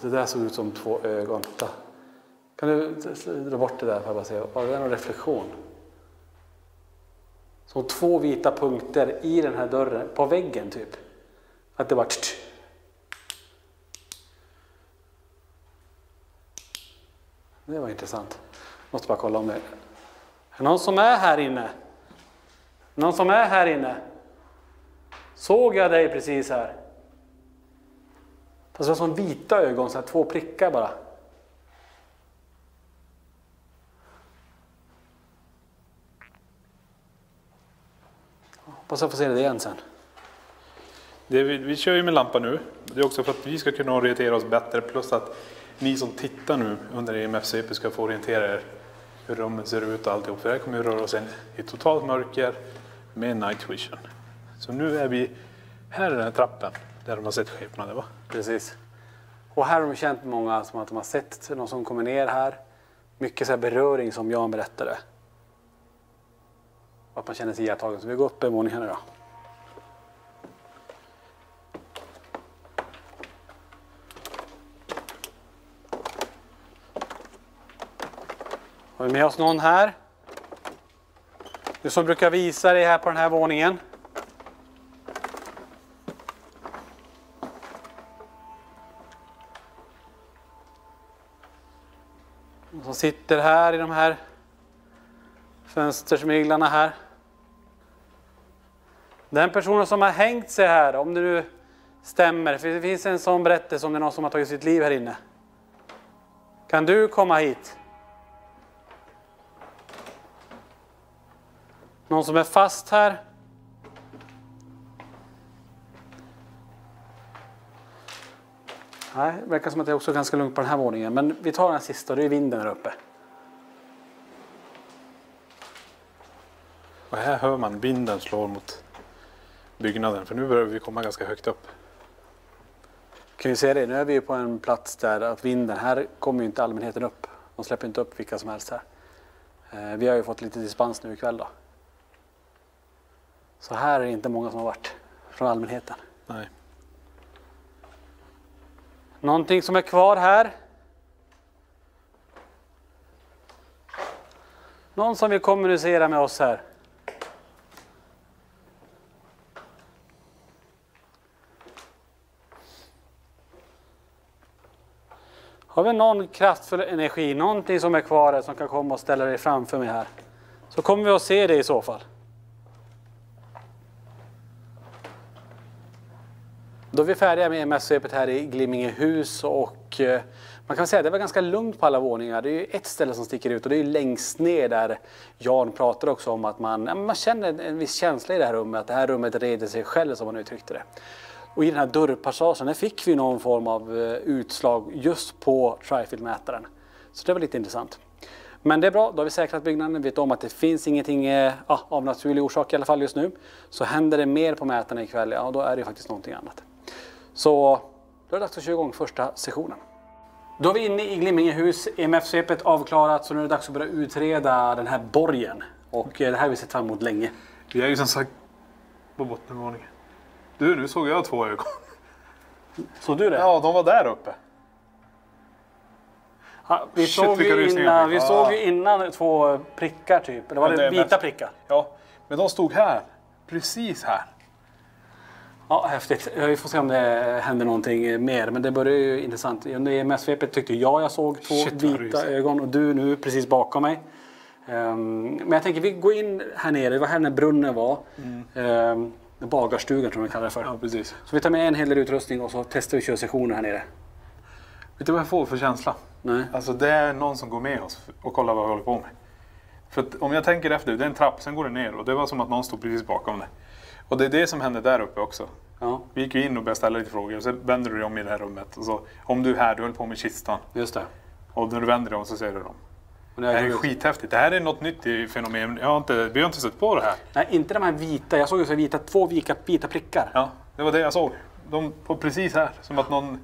Det där såg ut som 2 ögon. Kan du dra bort det där för att bara se? Var det en reflektion? Så 2 vita punkter i den här dörren, på väggen typ. Att det var... Det var intressant. Måste bara kolla om det. Är det någon som är här inne? Någon som är här inne? Såg jag dig precis här? Fast det var som vita ögon, så här 2 prickar bara. Hoppas jag får se det igen sen. Vi kör ju med lampa nu. Det är också för att vi ska kunna orientera oss bättre. Plus att ni som tittar nu under EMF-CP ska få orientera er hur rummet ser ut och alltihop. För det här kommer ju röra oss in i totalt mörker med night vision. Så nu är vi här i den här trappen där de har sett skepnader, va? Precis. Och här har de känt många som att de har sett någon som kommer ner här. Mycket så här beröring som Jan berättade. Och att man känner sig iakttagen. Så vi går upp i våningen nu då. Har vi med oss någon här? Du som brukar visa dig här på den här våningen. Som sitter här i de här fönstersmyglarna här. Den personen som har hängt sig här, om det nu stämmer, för det finns en sån berättelse om det är någon som har tagit sitt liv här inne. Kan du komma hit? Någon som är fast här? Nej, det verkar som att det är också ganska lugnt på den här våningen. Men vi tar den sista, det är vinden här uppe. Och här hör man vinden slår mot byggnaden. För nu börjar vi komma ganska högt upp. Kan vi se det? Nu är vi på en plats där att vinden, här kommer ju inte allmänheten upp. De släpper inte upp vilka som helst här. Vi har ju fått lite dispens nu ikväll då. Så här är det inte många som har varit från allmänheten. Nej. Någonting som är kvar här. Någon som vill kommunicera med oss här. Har vi någon kraftfull energi, någonting som är kvar här som kan komma och ställa dig framför mig här. Så kommer vi att se det i så fall. Då är vi färdiga med EMF-svepet här i Glimmingehus och man kan säga att det var ganska lugnt på alla våningar. Det är ju ett ställe som sticker ut och det är längst ner där Jan pratar också om att man känner en viss känsla i det här rummet. Att det här rummet reder sig själv som man uttryckte det. Och i den här dörrpassagen där fick vi någon form av utslag just på Trifield-mätaren. Så det var lite intressant. Men det är bra, då har vi säkrat byggnaden. Vi vet om att det finns ingenting av naturlig orsak i alla fall just nu. Så händer det mer på mätarna ikväll, ja då är det faktiskt någonting annat. Så då är det dags att köra igång första sessionen. Då är vi inne i Glimmingehus, EMF-svepet avklarat, så nu är det dags att börja utreda den här borgen. Och det här har vi sett fram emot länge. Vi är ju som sagt på bottenvåningen. Du, nu såg jag 2 ögon. Såg du det? Ja, de var där uppe. Ja, vi Shit, såg vilka ju rysningar. innan, vi såg ju innan 2 prickar typ. Eller var Men det det är vita mest- prickar? Ja, men de stod här. Precis här. Ja, häftigt. Vi får se om det händer någonting mer. Men det börjar ju intressant. Under EMS-svepet tyckte jag såg 2 Shit, vad vita rysigt. ögon. Och du nu precis bakom mig. Men jag tänker vi går in här nere. Det var här när brunnen var. Bagarstugan tror jag de kallar det för. Ja, precis. Så vi tar med en hel del utrustning och så testar vi körsessioner här nere. Vet du vad jag får för känsla? Nej. Alltså det är någon som går med oss och kollar vad vi håller på med. För att om jag tänker efter, det är en trapp, sen går det ner och det var som att någon stod precis bakom det. Och det är det som hände där uppe också. Ja, Vi gick ju in och började ställa lite frågor och så vänder du dig om i det här rummet. Och så, om du är här, du höll på med kistan. just det. Och när du vänder dig om så ser du dem. Och Det här är skithäftigt. Det här är något nytt i fenomen. Vi har inte sett på det här. Nej, inte de här vita. Jag såg ju så vita, 2 vita prickar. Ja, det var det jag såg. De var precis här. Som att någon...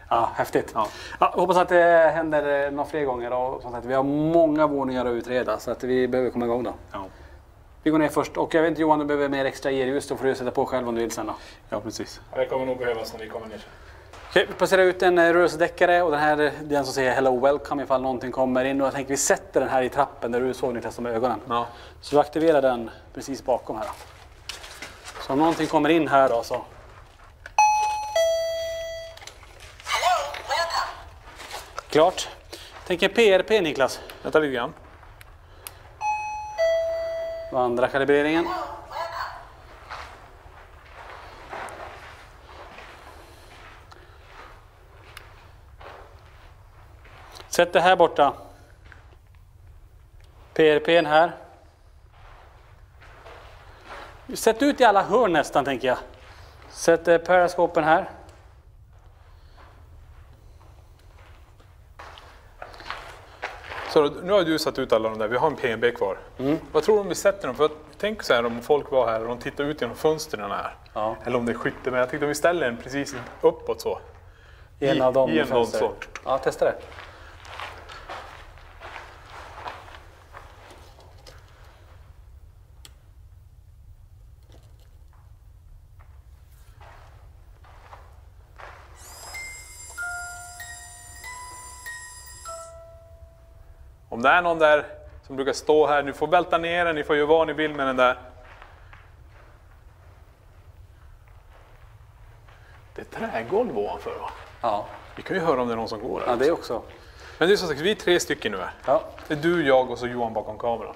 Ja, häftigt. Ja. Ja, jag hoppas att det händer några fler gånger. Och som sagt, vi har många våningar att utreda så att vi behöver komma igång då. Ja, Vi går ner först. Och jag vet inte Johan, du behöver mer extra elljus. Då får du sätta på själv om du vill sen då. ja precis. Det kommer nog behövas när vi kommer ner. Okej, vi placerar ut en rörelsedäckare och den här är den som säger hello welcome ifall någonting kommer in. Och jag tänker vi sätter den här i trappen där du såg Niklas med ögonen. Ja. Så du aktiverar den precis bakom här. Så om någonting kommer in här då så... Klart. Tänker PRP Niklas. Vänta lite grann. Och andra kalibreringen. Sätt det här borta. PRP:n här. Sätt ut i alla hörn nästan tänker jag. Sätt periskopen här. Så nu har du satt ut alla de där. Vi har en PNB kvar. Vad tror du om vi sätter dem? För att, tänk så här om folk var här och de tittar ut genom fönstren här. Ja. Eller om det är skytte. Men jag tänkte om vi ställer den precis uppåt så. En av dem i en fönster. så. Ja, testa det. Om det är någon där som brukar stå här, ni får välta ner den, ni får göra vad ni vill med den där. Det är trägolv ovanför va? Ja, Vi kan ju höra om det är någon som går här. ja det också. Men det är som sagt, vi är 3 stycken nu här. Ja. Det är du, jag och så Johan bakom kameran.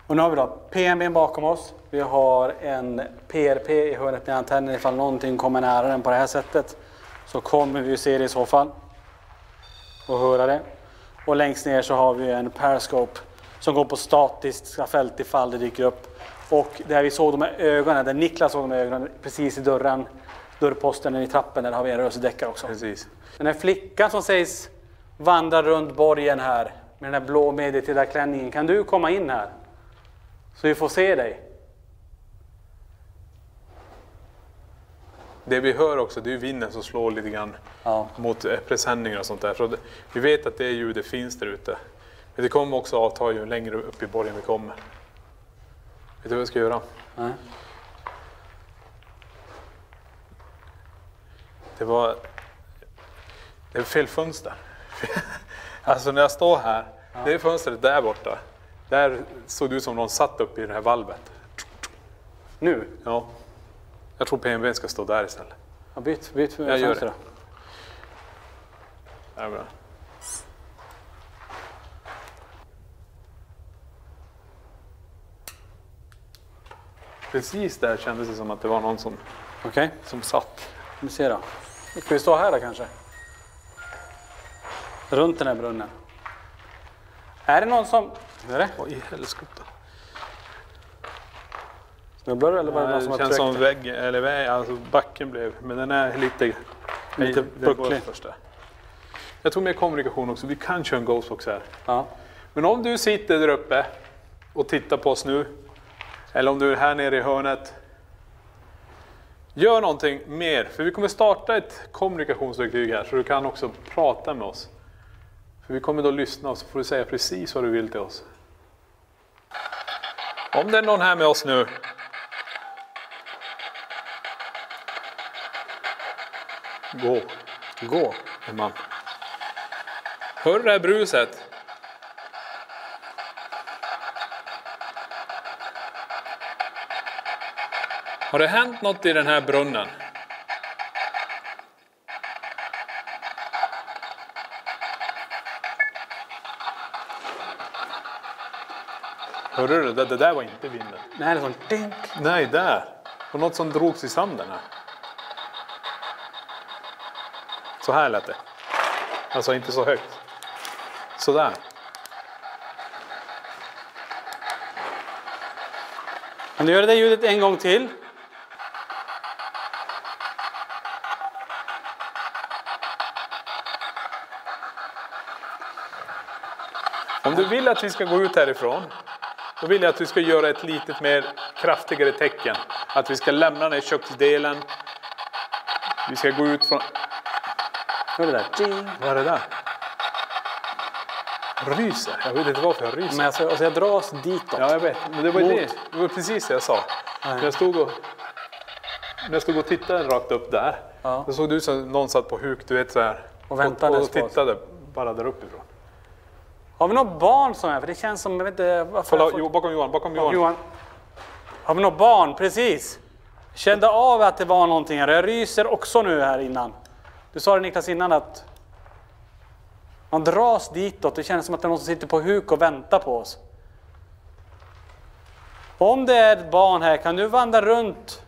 Och nu har vi då PNB:n bakom oss. Vi har en PRP i hörnet med antennen. Ifall någonting kommer nära den på det här sättet så kommer vi se det i så fall. Och höra det. Och längst ner så har vi en periscope som går på statiska fält ifall det dyker upp. Och där vi såg de här ögonen, där Niklas såg de här ögonen precis i dörrposten i trappen, där har vi en rörelsedäckare också. Precis. Den här flickan som sägs vandra runt borgen här med den här blå medeltida klänningen. Kan du komma in här? Så vi får se dig. Det vi hör också, det är ju vinden som slår lite grann mot presenningar och sånt där. Så vi vet att det ljudet finns där ute. Men det kommer också avta ju längre upp i borgen vi kommer. Vet du vad jag ska göra? Nej. Det är fel fönster. Alltså när jag står här, det är fönstret där borta. Där såg det ut som någon satt upp i det här valvet. Nu? Ja. Jag tror PNB ska stå där istället. Ja, byt Jag gör fönster det. då. Ja, bra. Precis där kändes det som att det var någon som Okej, satt. vi ser då. Ska vi stå här då kanske? Runt den här brunnen. Är det någon som... Hur är det? Vad i helskotta? Snubblar du eller var det någon som Det har känns som tryckt? alltså backen blev, men den är lite bucklig. Jag tror mer kommunikation också, vi kan köra en Ghostbox här. Ja. Men om du sitter där uppe och tittar på oss nu, eller om du är här nere i hörnet, gör någonting mer, för vi kommer starta ett kommunikationsverktyg här, så du kan också prata med oss. För vi kommer då lyssna och så får du säga precis vad du vill till oss. Om det är någon här med oss nu, Gå. Man. Hör du det här bruset? Har det hänt något i den här brunnen? Hörde du? Det där var inte vinden. Nej, det är sån dink. Nej, där. Och något som drogs i sanden här. Så här lät det. Alltså inte så högt. Så där. Kan du göra det ljudet en gång till? Om du vill att vi ska gå ut härifrån, då vill jag att du ska göra ett lite mer kraftigare tecken. Att vi ska lämna den här köksdelen. Vi ska gå ut från... Hör du det där? Vad är det där? Ryser. Jag vet inte varför jag ryser. Men alltså jag dras ditåt. Ja, jag vet. Men det var det. Det var precis det jag sa. När jag stod och tittade rakt upp där. Ja. Då såg du som någon satt på huk, du vet så här. Och väntade och tittade bara där uppifrån. Har vi något barn som är? För det känns som, jag vet inte varför. Kolla, bakom Johan. Har vi något barn? Precis. Jag kände av att det var någonting här. Jag ryser också nu här innan. Du sa det Niklas innan att man dras ditåt. Det känns som att det är någon som sitter på huk och väntar på oss. Om det är ett barn här, kan du vandra runt?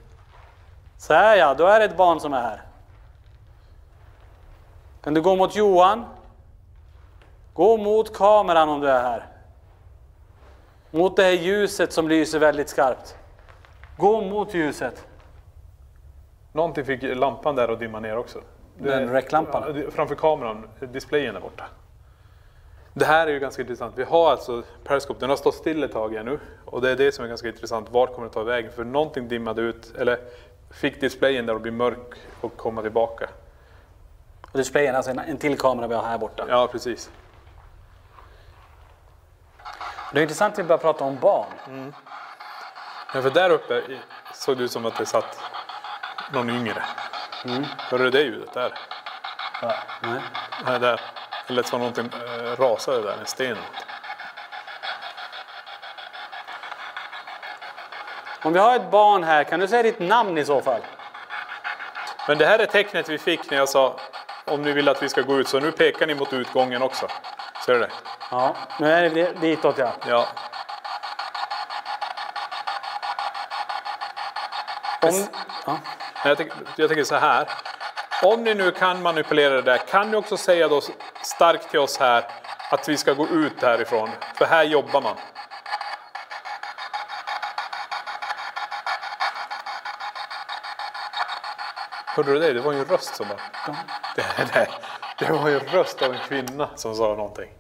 Så här ja, då är det ett barn som är här. Kan du gå mot Johan? Gå mot kameran om du är här. Mot det här ljuset som lyser väldigt skarpt. Gå mot ljuset. Någonting fick lampan där att dimma ner också. Den räcklampan? Ja, framför kameran, displayen där borta. Det här är ju ganska intressant. Vi har alltså Periscope, den har stått still ett tag igen nu. Och det är det som är ganska intressant. Vart kommer det ta vägen? För någonting dimmade ut, eller fick displayen där att bli mörk och komma tillbaka. Och displayen, alltså en till kamera vi har här borta. Ja, precis. Det är intressant att vi börjar prata om barn. Ja, för där uppe såg det ut som att det satt någon yngre. Hörde du det ljudet där? Ja. Nej. Nej, där. Det lät som någonting rasade där, en sten. Om vi har ett barn här, kan du säga ditt namn i så fall? Men det här är tecknet vi fick när jag sa om ni vill att vi ska gå ut. Så nu pekar ni mot utgången också. Ser du det? Ja, nu är det ditåt ja. Ja. Ja. Jag tänker så här. Om ni nu kan manipulera det där, kan ni också säga då starkt till oss här att vi ska gå ut härifrån? För här jobbar man. Hörde du det? Det var ju en röst som bara... Det var ju en röst av en kvinna som sa någonting.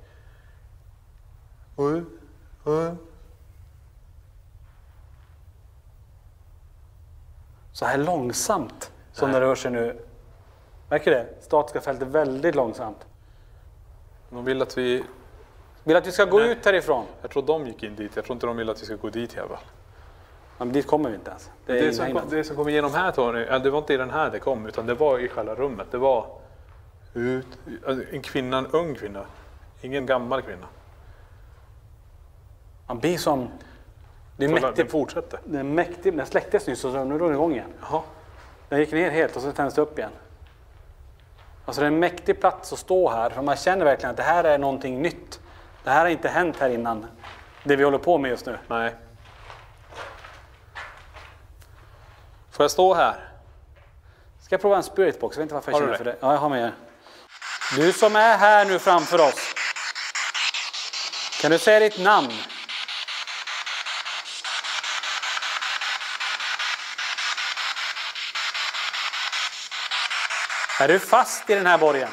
Så här långsamt som det rör sig nu. Märker det? Statiska fältet väldigt långsamt. De vill att vi... Vill att vi ska gå ut härifrån? Jag tror de gick in dit. Jag tror inte de vill att vi ska gå dit i alla fall. Men dit kommer vi inte ens. Det som kom igenom här, Tony, det var inte i den här det kom, utan det var i själva rummet. Det var en kvinna, en ung kvinna. Ingen gammal kvinna. Man blir som... Det är mäktigt. Fortsätter. Det är mäktigt. Den släcktes nyss och så nu är den igång igen. Jaha. Den gick ner helt och så tänds det upp igen. Alltså det är en mäktig plats att stå här. För man känner verkligen att det här är någonting nytt. Det här har inte hänt här innan. Det vi håller på med just nu. Nej. Får jag stå här? Ska jag prova en spiritbox? Jag vet inte varför jag Har du känner det? för det. Ja, jag har med. Du som är här nu framför oss. Kan du säga ditt namn? Är du fast i den här borgen?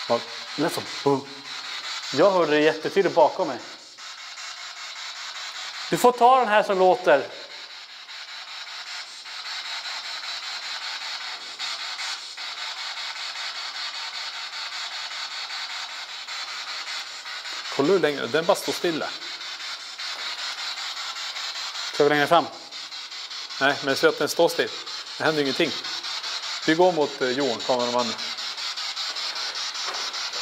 Ja. Det är så. Jag hörde det jättetydligt bakom mig. Du får ta den här som låter. Kolla hur länge, den bara står stilla. Ska vi längre fram? Nej, men så att den står still. Det händer ingenting. Vi går mot Johan, kameramannen.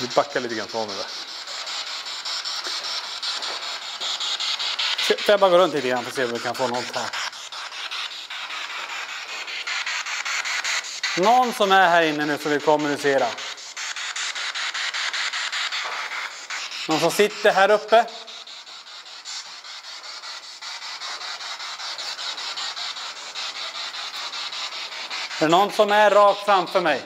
Vi backar lite grann från det där. Får jag bara gå runt lite grann för att se om vi kan få något här. Någon som är här inne nu som vill kommunicera. Någon som sitter här uppe. Är det någon som är rakt framför mig?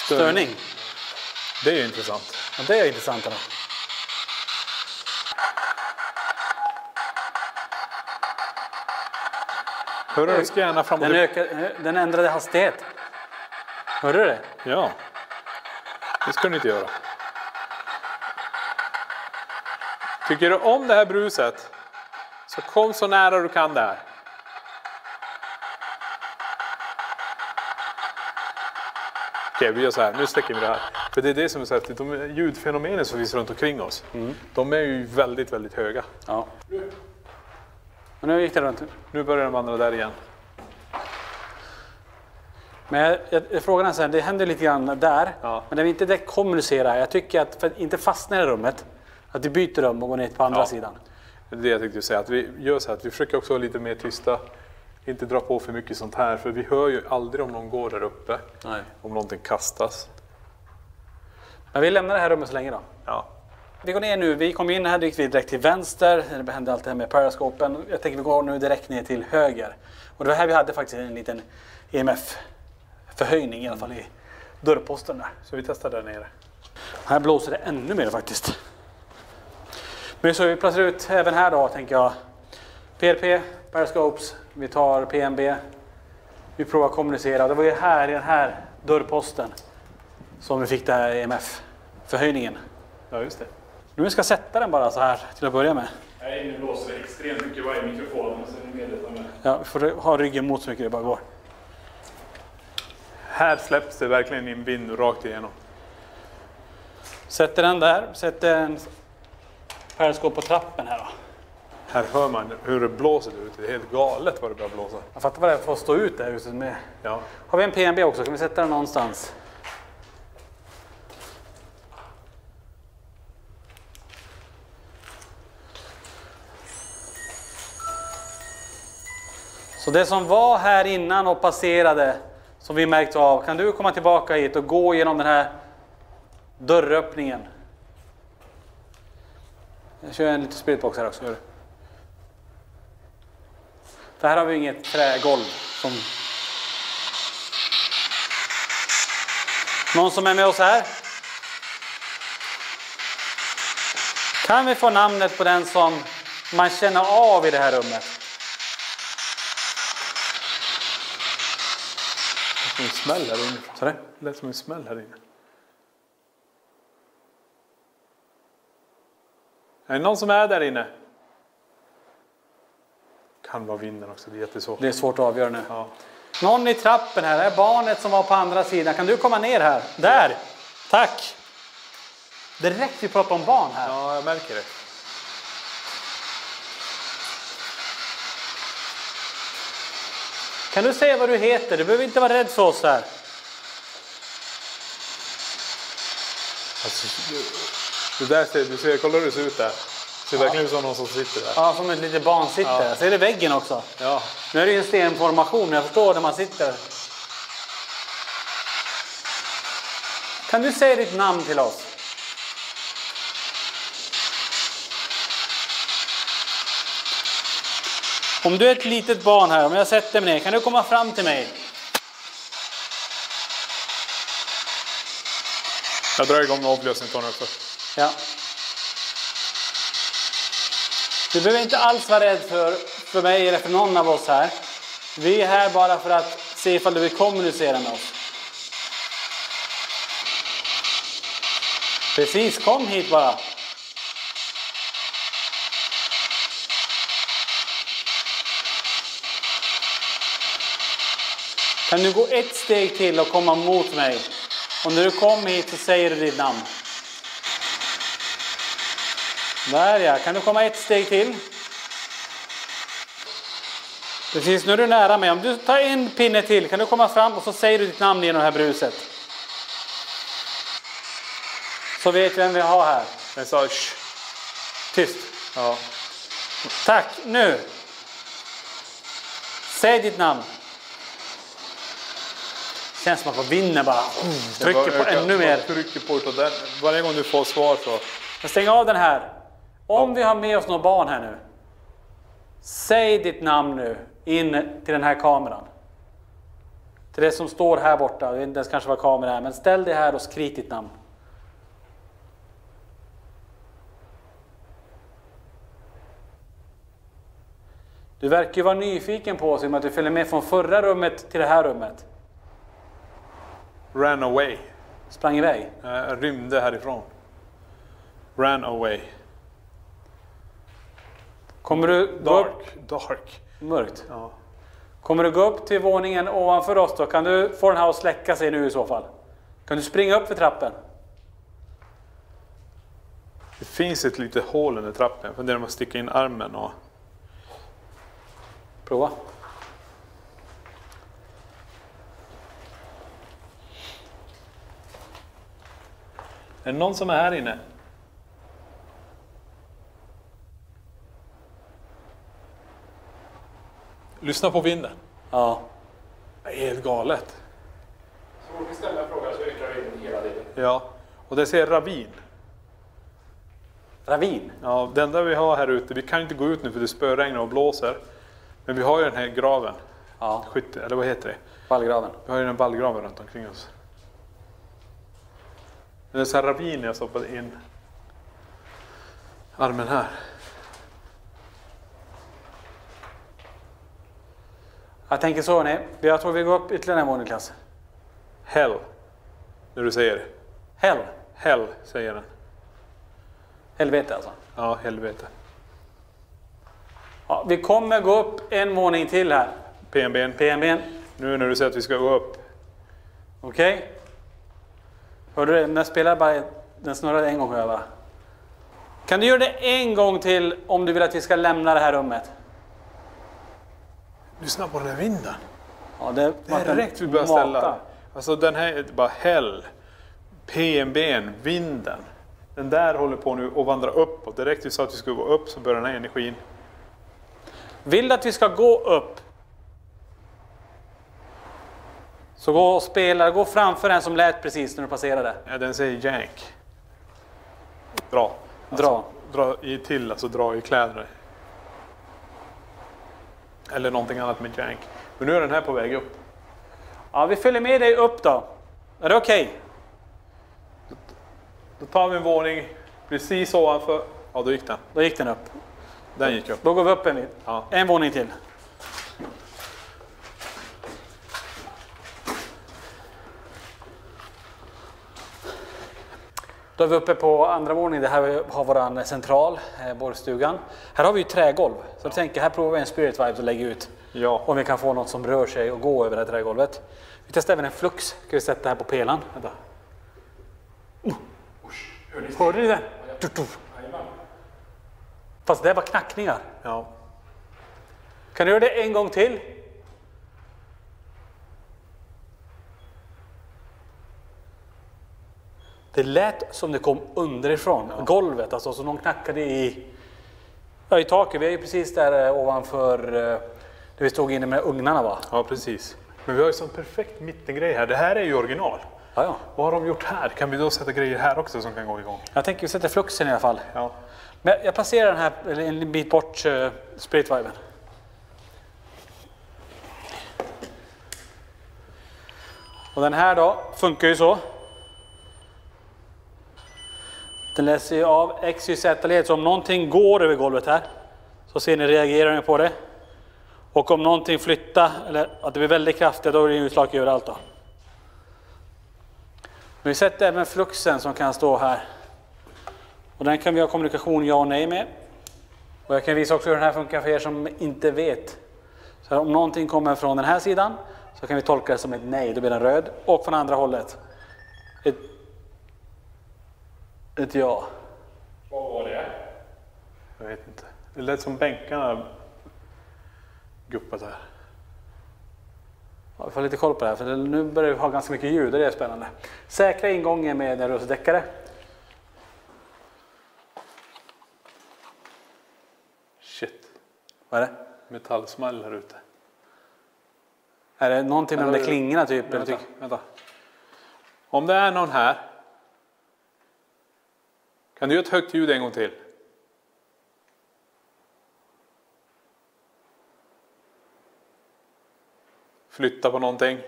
Störning. Det är ju intressant. Ja, det är intressant. Då. Hörru, du ska gärna fram och Den ändrade hastighet. Hörde du det? Ja. Det ska du inte göra. Tycker du om det här bruset så kom så nära du kan där. Okej, vi gör så här. Nu släcker vi det här. För det är det som är så här, de ljudfenomenen som finns runt omkring oss. De är ju väldigt, väldigt höga. Ja. Och nu gick det runt. Nu börjar de vandra där igen. Men frågan är så här, det händer lite grann där. Ja. Men det vi inte direkt kommunicerar. Jag tycker att för att inte fastna i rummet. Att vi byter rum och går ner på andra sidan. Det är det jag tänkte säga. Att vi gör så här, att vi försöker också vara lite mer tysta. Inte dra på för mycket sånt här. För vi hör ju aldrig om någon går där uppe. Nej. Om någonting kastas. Men vi lämnar det här rummet så länge då. Ja. Vi går ner nu. Vi kom in här, gick vi direkt till vänster. Det hände allt det här med periskopen. Jag tänker vi går nu direkt ner till höger. Och det var här vi hade faktiskt en liten EMF-förhöjning i alla fall i dörrposten där. Så vi testar där nere. Här blåser det ännu mer faktiskt. Men så vi placerar ut även här då, tänker jag. PRP, periscopes. Vi tar PMB. Vi provar att kommunicera. Det var ju här i den här dörrposten som vi fick det här EMF-förhöjningen. Ja, just det. Nu ska jag sätta den bara så här till att börja med. Nej, nu blåser det extremt mycket varje mikrofon. Så är ni medvetna med. Ja, vi får ha ryggen mot så mycket det bara går. Här släpps det verkligen in vind rakt igenom. Sätter den där. Sätter en periskop på trappen här då. Här hör man hur det blåser ut. Det är helt galet vad det börjar blåsa. Jag fattar vad det är för att stå ut det här huset med. Ja. Har vi en PMB också? Kan vi sätta den någonstans? Så det som var här innan och passerade, som vi märkte av, kan du komma tillbaka hit och gå genom den här dörröppningen? Jag kör en liten spiritbox här också. För här har vi inget trägolv. Någon som är med oss här? Kan vi få namnet på den som man känner av i det här rummet? Det är en smäll här inne. Så det? Det lät som en smäll här inne. Är det någon som är där inne? Kan vara vinden också, det är jättesvårt. Det är svårt att avgöra nu. Ja. Någon i trappen här, det är barnet som var på andra sidan. Kan du komma ner här? Där! Tack! Direkt vi pratar om barn här. Ja, jag märker det. Kan du säga vad du heter? Du behöver inte vara rädd för oss här. Alltså, det där ser, kolla hur det ser ut där. Det ser verkligen ut som någon som sitter där. Ja, som ett litet barn sitter. Ja. Ser du väggen också? Ja. Nu är det ju en stenformation, jag förstår när man sitter. Kan du säga ditt namn till oss? Om du är ett litet barn här, om jag sätter mig ner, kan du komma fram till mig? Jag drar igång avlösningstornet också. Ja. Du behöver inte alls vara rädd för mig eller för någon av oss här. Vi är här bara för att se ifall du vill kommunicera med oss. Precis, kom hit bara. Kan du gå ett steg till och komma mot mig? Och när du kommer hit så säger du ditt namn. Där ja, kan du komma ett steg till? Precis, nu är du nära mig. Om du tar en pinne till kan du komma fram och så säger du ditt namn genom det här bruset. Så vet vi vem vi har här. Jag sa shh. Tyst. Ja. Tack, nu. Säg ditt namn. Känns som att man vinner bara. Trycker på ännu mer. Trycker på utav den. Varje gång du får svar så. Jag stänger av den här. Om vi har med oss några barn här nu. Säg ditt namn nu in till den här kameran. Till det som står här borta. Jag vet inte ens kanske vad kameran är. Men ställ dig här och skrik ditt namn. Du verkar ju vara nyfiken på oss i och med att du följer med från förra rummet till det här rummet. Ran away. Sprang iväg. Rymde härifrån. Ran away. Kommer du gå upp? Dark. Mörkt. Ja. Kommer du gå upp till våningen ovanför oss då? Kan du få den här att släcka sig nu i så fall? Kan du springa upp för trappen? Det finns ett litet hål under trappen. Funderar man att sticka in armen och... Prova. Är det någon som är här inne? Lyssna på vinden. Ja. Det är helt galet. Så fort vi ställer en fråga så ökar vinden hela tiden. Ja, och det ser ravin. Ravin? Ja, det enda vi har här ute, vi kan inte gå ut nu för det spöregnar och blåser. Men vi har ju den här graven. Ja. Skytte, eller vad heter det? Vallgraven. Vi har ju den vallgraven runt omkring oss. Det är så här ravin jag stoppade in armen här. Jag tänker så, nej. Jag tror vi går upp ytterligare en våning, Niklas. Hell. När du säger det. Hell. Hell, säger den. Helvete alltså. Ja, helvete. Ja, vi kommer gå upp en våning till här. PNB:n. PNB:n. Nu när du säger att vi ska gå upp. Okej. Hörde du det? Den spelar bara... Den snurrade en gång över. Kan du göra det en gång till om du vill att vi ska lämna det här rummet? Lyssna på den här vinden. Ja, Det är direkt vi börjar ställa. Alltså den här är bara hell. PNB:n, vinden. Den där håller på nu och vandra uppåt. Direkt vi sa att vi skulle gå upp så börjar den här energin. Vill du att vi ska gå upp? Så gå och spela. Gå framför den som lät precis när du passerade. Ja, den säger jank. Dra. Dra. Dra i till, alltså dra i kläderna. Eller någonting annat med jank. Men nu är den här på väg upp. Ja, vi följer med dig upp då. Är det okej? Då tar vi en våning precis ovanför. Ja, då gick den. Då gick den upp. Den gick upp. Då går vi upp Ja. en våning till. Då är vi uppe på andra våningen. Det här har våran central, borrstugan. Här har vi ju trägolv. Så jag tänker, här provar vi en Spirit Vibes och lägger ut. Ja. Om vi kan få något som rör sig och gå över det här trägolvet. Vi testar även en flux. Ska vi sätta här på pelan. Vänta. Hörde ni det? Fast det var knackningar. Ja. Kan du göra det en gång till? Det lät som det kom underifrån. Ja. Golvet, alltså som någon knackade i taket. Vi är ju precis där ovanför där vi stod inne med ugnarna, va? Ja, precis. Men vi har ju sån perfekt mittengrej här. Det här är ju original. Ja, ja. Vad har de gjort här? Kan vi då sätta grejer här också som kan gå igång? Jag tänker vi sätter fluxen i alla fall. Ja. Men jag placerar den här en bit bort Spirit Viben. Och den här då funkar ju så. Den läser ju av X, Y, Z-led. Så om någonting går över golvet här så ser ni, reagerar ni på det. Och om någonting flyttar eller att det blir väldigt kraftigt, då är det utslag överallt då. Men vi sätter även fluxen som kan stå här. Och den kan vi ha kommunikation ja och nej med. Och jag kan visa också hur den här funkar för er som inte vet. Så om någonting kommer från den här sidan så kan vi tolka det som ett nej. Då blir den röd. Och från andra hållet. Ett ja. Vad var det? Jag vet inte. Det lät som bänkarna guppat här. Ja, vi får lite koll på det här, för nu börjar vi ha ganska mycket ljud och det är spännande. Säkra ingången med en rörelsedäckare. Shit. Vad är det? Metallsmäll här ute. Är det någonting med de där klingorna typ? Vänta. Om det är någon här. Kan du göra ett högt ljud en gång till? Flytta på någonting.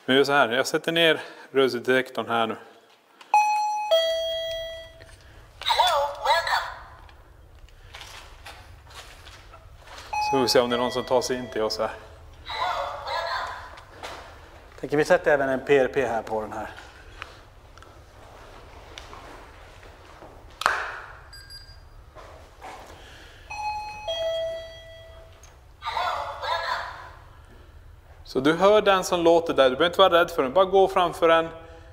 Nu gör så här. Jag sätter ner rörelsedetektorn här nu. Så vi ser om det är någon som tar sig in till oss här. Tänker vi sätter även en PRP här på den här. Så du hör den som låter där. Du behöver inte vara rädd för den. Bara gå framför den.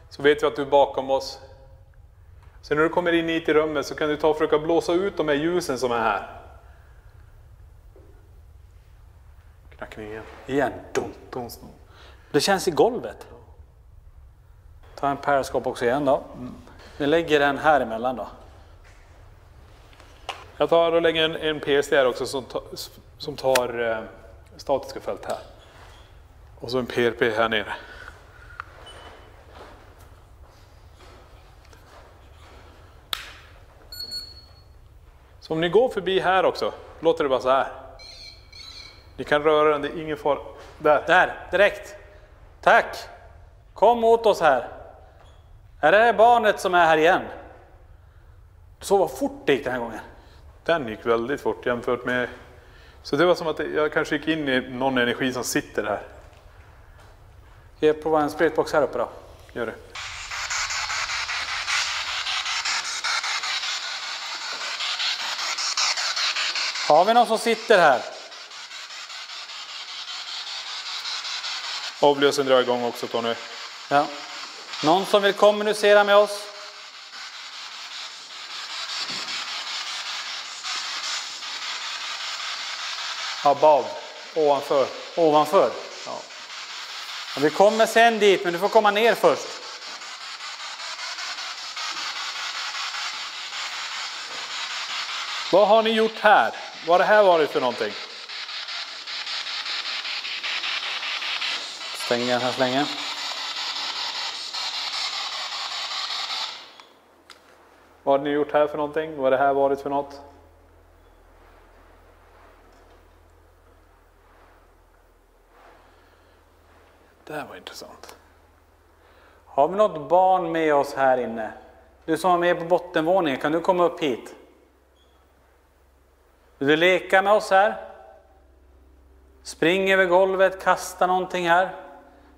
Så vet vi att du är bakom oss. Sen när du kommer in hit i rummet så kan du ta och försöka blåsa ut de här ljusen som är här. Knackning igen. Igen. Dum. Det känns i golvet. Ta en periskop också igen då. Vi lägger den här emellan då. Jag tar och lägger en PSD här också som tar statiska fält här. Och så en PRP här nere. Så om ni går förbi här också, låter det bara så här. Ni kan röra den, det är ingen fara. Där, direkt. Tack. Kom mot oss här. Är det barnet som är här igen? Så vad fort det gick den här gången. Den gick väldigt fort jämfört med... Så det var som att jag kanske gick in i någon energi som sitter här. Jag provar en spiritbox här uppe då. Gör det. Har vi någon som sitter här? Avlösen drar igång också, Tony. Ja. Någon som vill kommunicera med oss? Above. Ovanför. Ovanför? Ja. Vi kommer sen dit, men du får komma ner först. Vad har ni gjort här? Vad har det här varit för någonting? Stänger den här slängen. Vad har ni gjort här för någonting? Vad har det här varit för något? Det här var intressant. Har vi något barn med oss här inne? Du som är med på bottenvåningen, kan du komma upp hit? Vill du leka med oss här? Spring över golvet, kasta någonting här.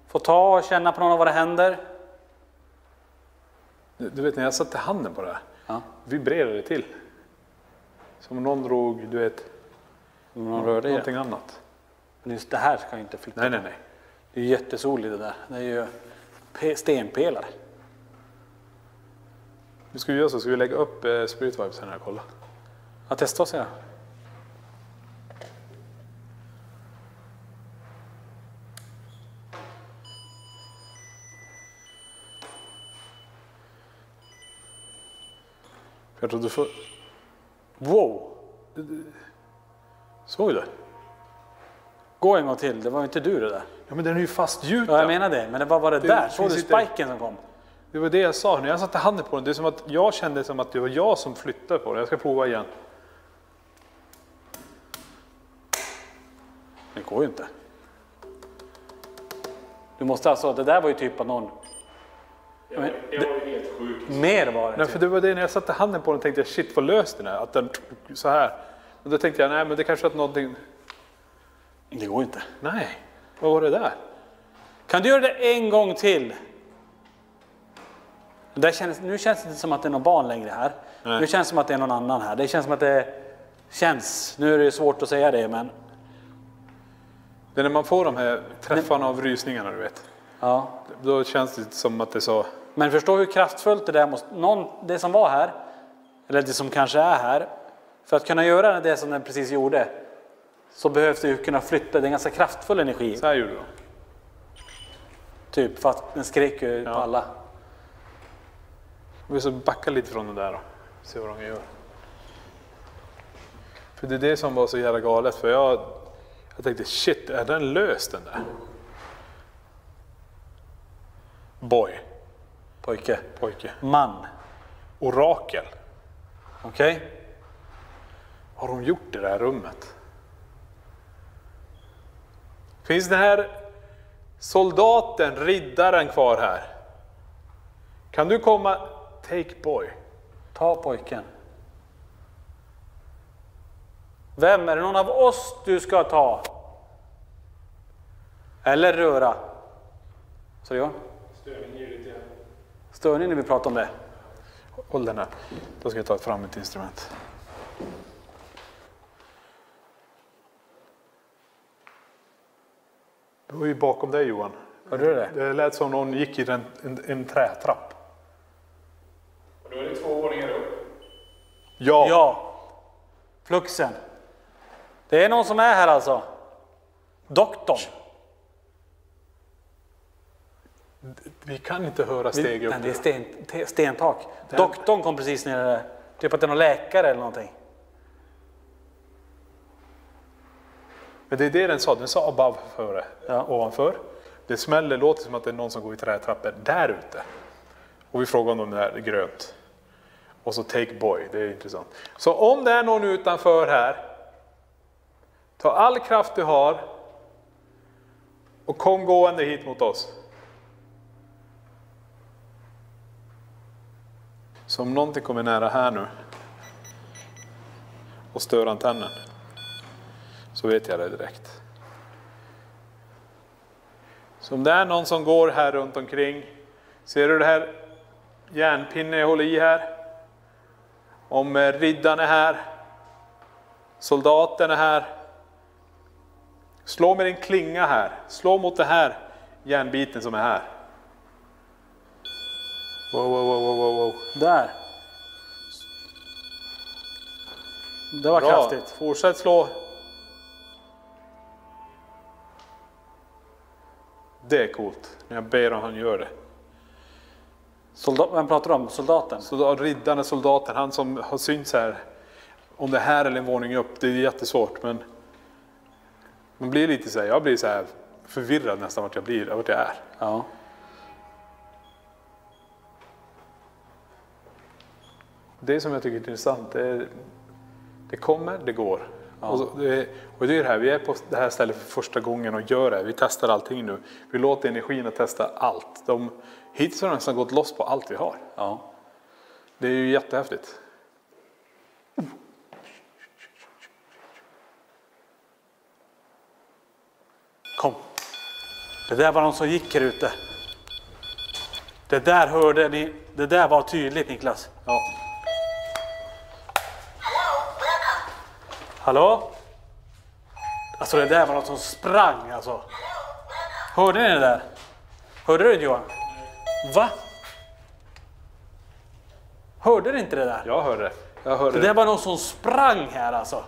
Få ta och känna på någon av vad det händer. Du vet när jag satte handen på det här. Ja. Vibrerade det till. Som om någon drog, du vet. Någon rörde någonting annat. Men just det här ska ju inte flytta. Nej. Det är ju jättesoligt det där. Det är ju stenpelare. Nu ska vi göra så. Ska vi lägga upp Spirit Vibes här och kolla. Ja, testa oss här. Jag tror du får... Wow! Såg du det? Gå en gång till, det var ju inte du det där. Ja, men den är ju fastgjuten. Ja, jag menar det, men det var bara det där. Såg du finns inte- spiken som kom? Det var det jag sa. När jag satte handen på den, det är som att jag kände som att det var jag som flyttade på den. Jag ska prova igen. Det går ju inte. Du måste alltså, det där var ju typ av någon... Det var ju helt sjukt. Mer var det. Nej, Typ. för det var det när jag satte handen på den tänkte jag shit vad löst den är. Att den så här. Och då tänkte jag nej men det kanske att någonting... Det går inte. Nej, vad var det där? Kan du göra det en gång till? Nu känns det inte som att det är någon barn längre här. Nej. Nu känns det som att det är någon annan här. Det känns som att det är Känns. Nu är det svårt att säga det, men... Det är när man får de här träffarna av rysningarna, du vet. Ja. Då känns det som att det är så... Men förstå hur kraftfullt det där måste... Det som var här, eller det som kanske är här, för att kunna göra det som den precis gjorde, så behövs det ju kunna flytta. Det är en ganska kraftfull energi. Så här gjorde de. Typ, för att den skrek ju på alla. Vi ska backa lite från den där då. Se vad de gör. För det är det som var så jävla galet. För jag tänkte, shit, är den löst den där? Boy. Pojke. Man. Orakel. Okej. Har de gjort i det här rummet? Finns den här soldaten, riddaren kvar här? Kan du komma? Take boy. Ta pojken. Vem är det? Någon av oss du ska ta? Eller röra? Så Johan? Störning när vi pratar om det. Håll den här. Då ska jag ta fram ett instrument. Det var ju bakom dig, Johan. Hörde du det? Det lät som någon gick i en trätrapp. Och då är det 2 våningar upp. Ja. Ja. Fluxen. Det är någon som är här alltså. Doktorn. Vi kan inte höra steg upp. Nej, det är stentak. Doktorn kom precis ner där. Typ att det är någon läkare eller någonting. Men det är det den sa. Den sa above före. Ja. Ovanför. Det smäller, låter som att det är någon som går i trätrappor där ute. Och vi frågar om det är grönt. Och så take boy, det är intressant. Så om det är någon utanför här, ta all kraft du har och kom gående hit mot oss. Så om någonting kommer nära här nu och stör antennen, så vet jag det direkt. Så om det är någon som går här runt omkring, ser du det här järnpinnen jag håller i här? Om riddaren är här, soldaten är här, slå med din klinga här, slå mot det här järnbiten som är här. Wow. Där. Det var Bra. kraftigt. Fortsätt slå. Det är coolt när jag ber om han gör det. Vem pratar du om? Soldaten? Riddaren, soldaten, han som har synts här. Om det här eller en våning upp, det är jättesvårt, men man blir lite så här, jag blir så här förvirrad nästan vart jag är. Ja. Det som jag tycker är intressant, det kommer, det går. Ja. Och det är det här, vi är på det här stället för första gången och gör det. Vi testar allting nu. Vi låter energin att testa allt. Hittills har de nästan gått loss på allt vi har. Ja. Det är ju jättehäftigt. Kom. Det där var någon som gick här ute. Det där hörde ni. Det där var tydligt, Niklas. Ja. Hallå? Alltså det där var något som sprang alltså. Hörde ni det där? Hörde du det, Johan? Va? Hörde du inte det där? Jag hörde det. Det där var någon som sprang här alltså.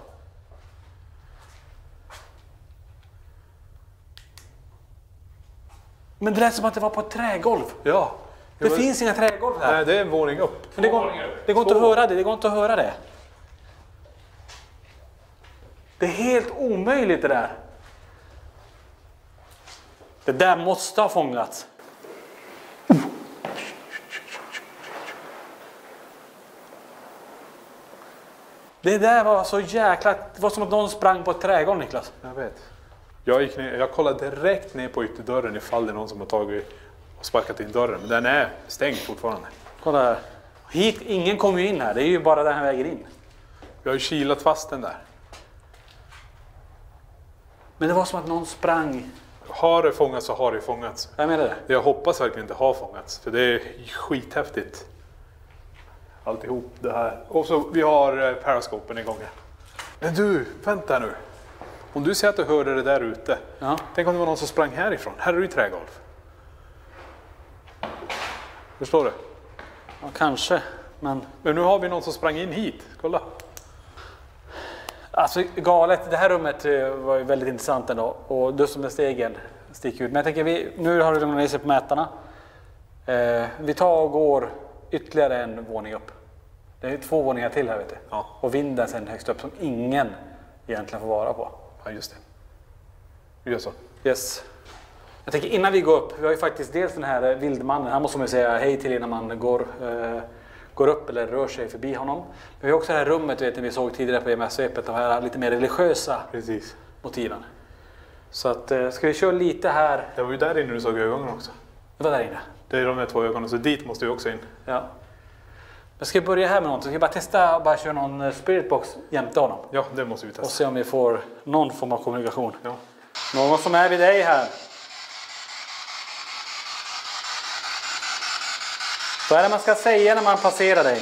Men det lät som att det var på ett trägolv. Ja. Det finns inga trägolv här. Nej, det är en våning upp. Men det går inte att höra det. Det går inte att höra det. Det är helt omöjligt det där. Det där måste ha fångats. Det där var så jäkla... Det var som att någon sprang på ett trägolv, Niklas. Jag vet. Jag kollade direkt ner på ytterdörren ifall det är någon som har tagit och sparkat in dörren. Men den är stängd fortfarande. Kolla här. Hit, ingen kommer ju in här. Det är ju bara den här vägen in. Vi har ju kilat fast den där. Men det var som att någon sprang. Har det fångats så har det fångats. Jag menar det. Jag hoppas verkligen inte har fångats. För det är skithäftigt. Alltihop det här. Och så vi har periskopen igång här. Men du, vänta nu. Om du säger att du hörde det där ute. Ja. Tänk om det var någon som sprang härifrån. Här är det ju trägolv. Förstår du? Ja, kanske. Men nu har vi någon som sprang in hit. Kolla. alltså galet. Det här rummet var ju väldigt intressant ändå. Och du som är stegen sticker ut. Men jag tänker, nu har du lugnat ner sig på mätarna. Vi tar och går ytterligare en våning upp. Det är 2 våningar till här, vet du. Ja. Och vinden sen högst upp som ingen egentligen får vara på. Ja, just det. Vi gör så. Yes. Jag tänker innan vi går upp, vi har ju faktiskt dels den här vildmannen, han måste man ju säga hej till innan man går upp eller rör sig förbi honom. Men vi har också det här rummet, vet ni, vi såg tidigare på EMS-svepet, de här lite mer religiösa Precis. motiven. Så att, ska vi köra lite här? Det var ju där inne du såg ögonen också. Det var där inne. Det är de här 2 ögonen, så dit måste vi också in. Ja. Jag ska börja här med något, så ska vi bara testa och bara köra någon spiritbox jämte honom. Ja, det måste vi testa. Och se om vi får någon form av kommunikation. Ja. Någon som är vid dig här. Vad är det man ska säga när man passerar dig?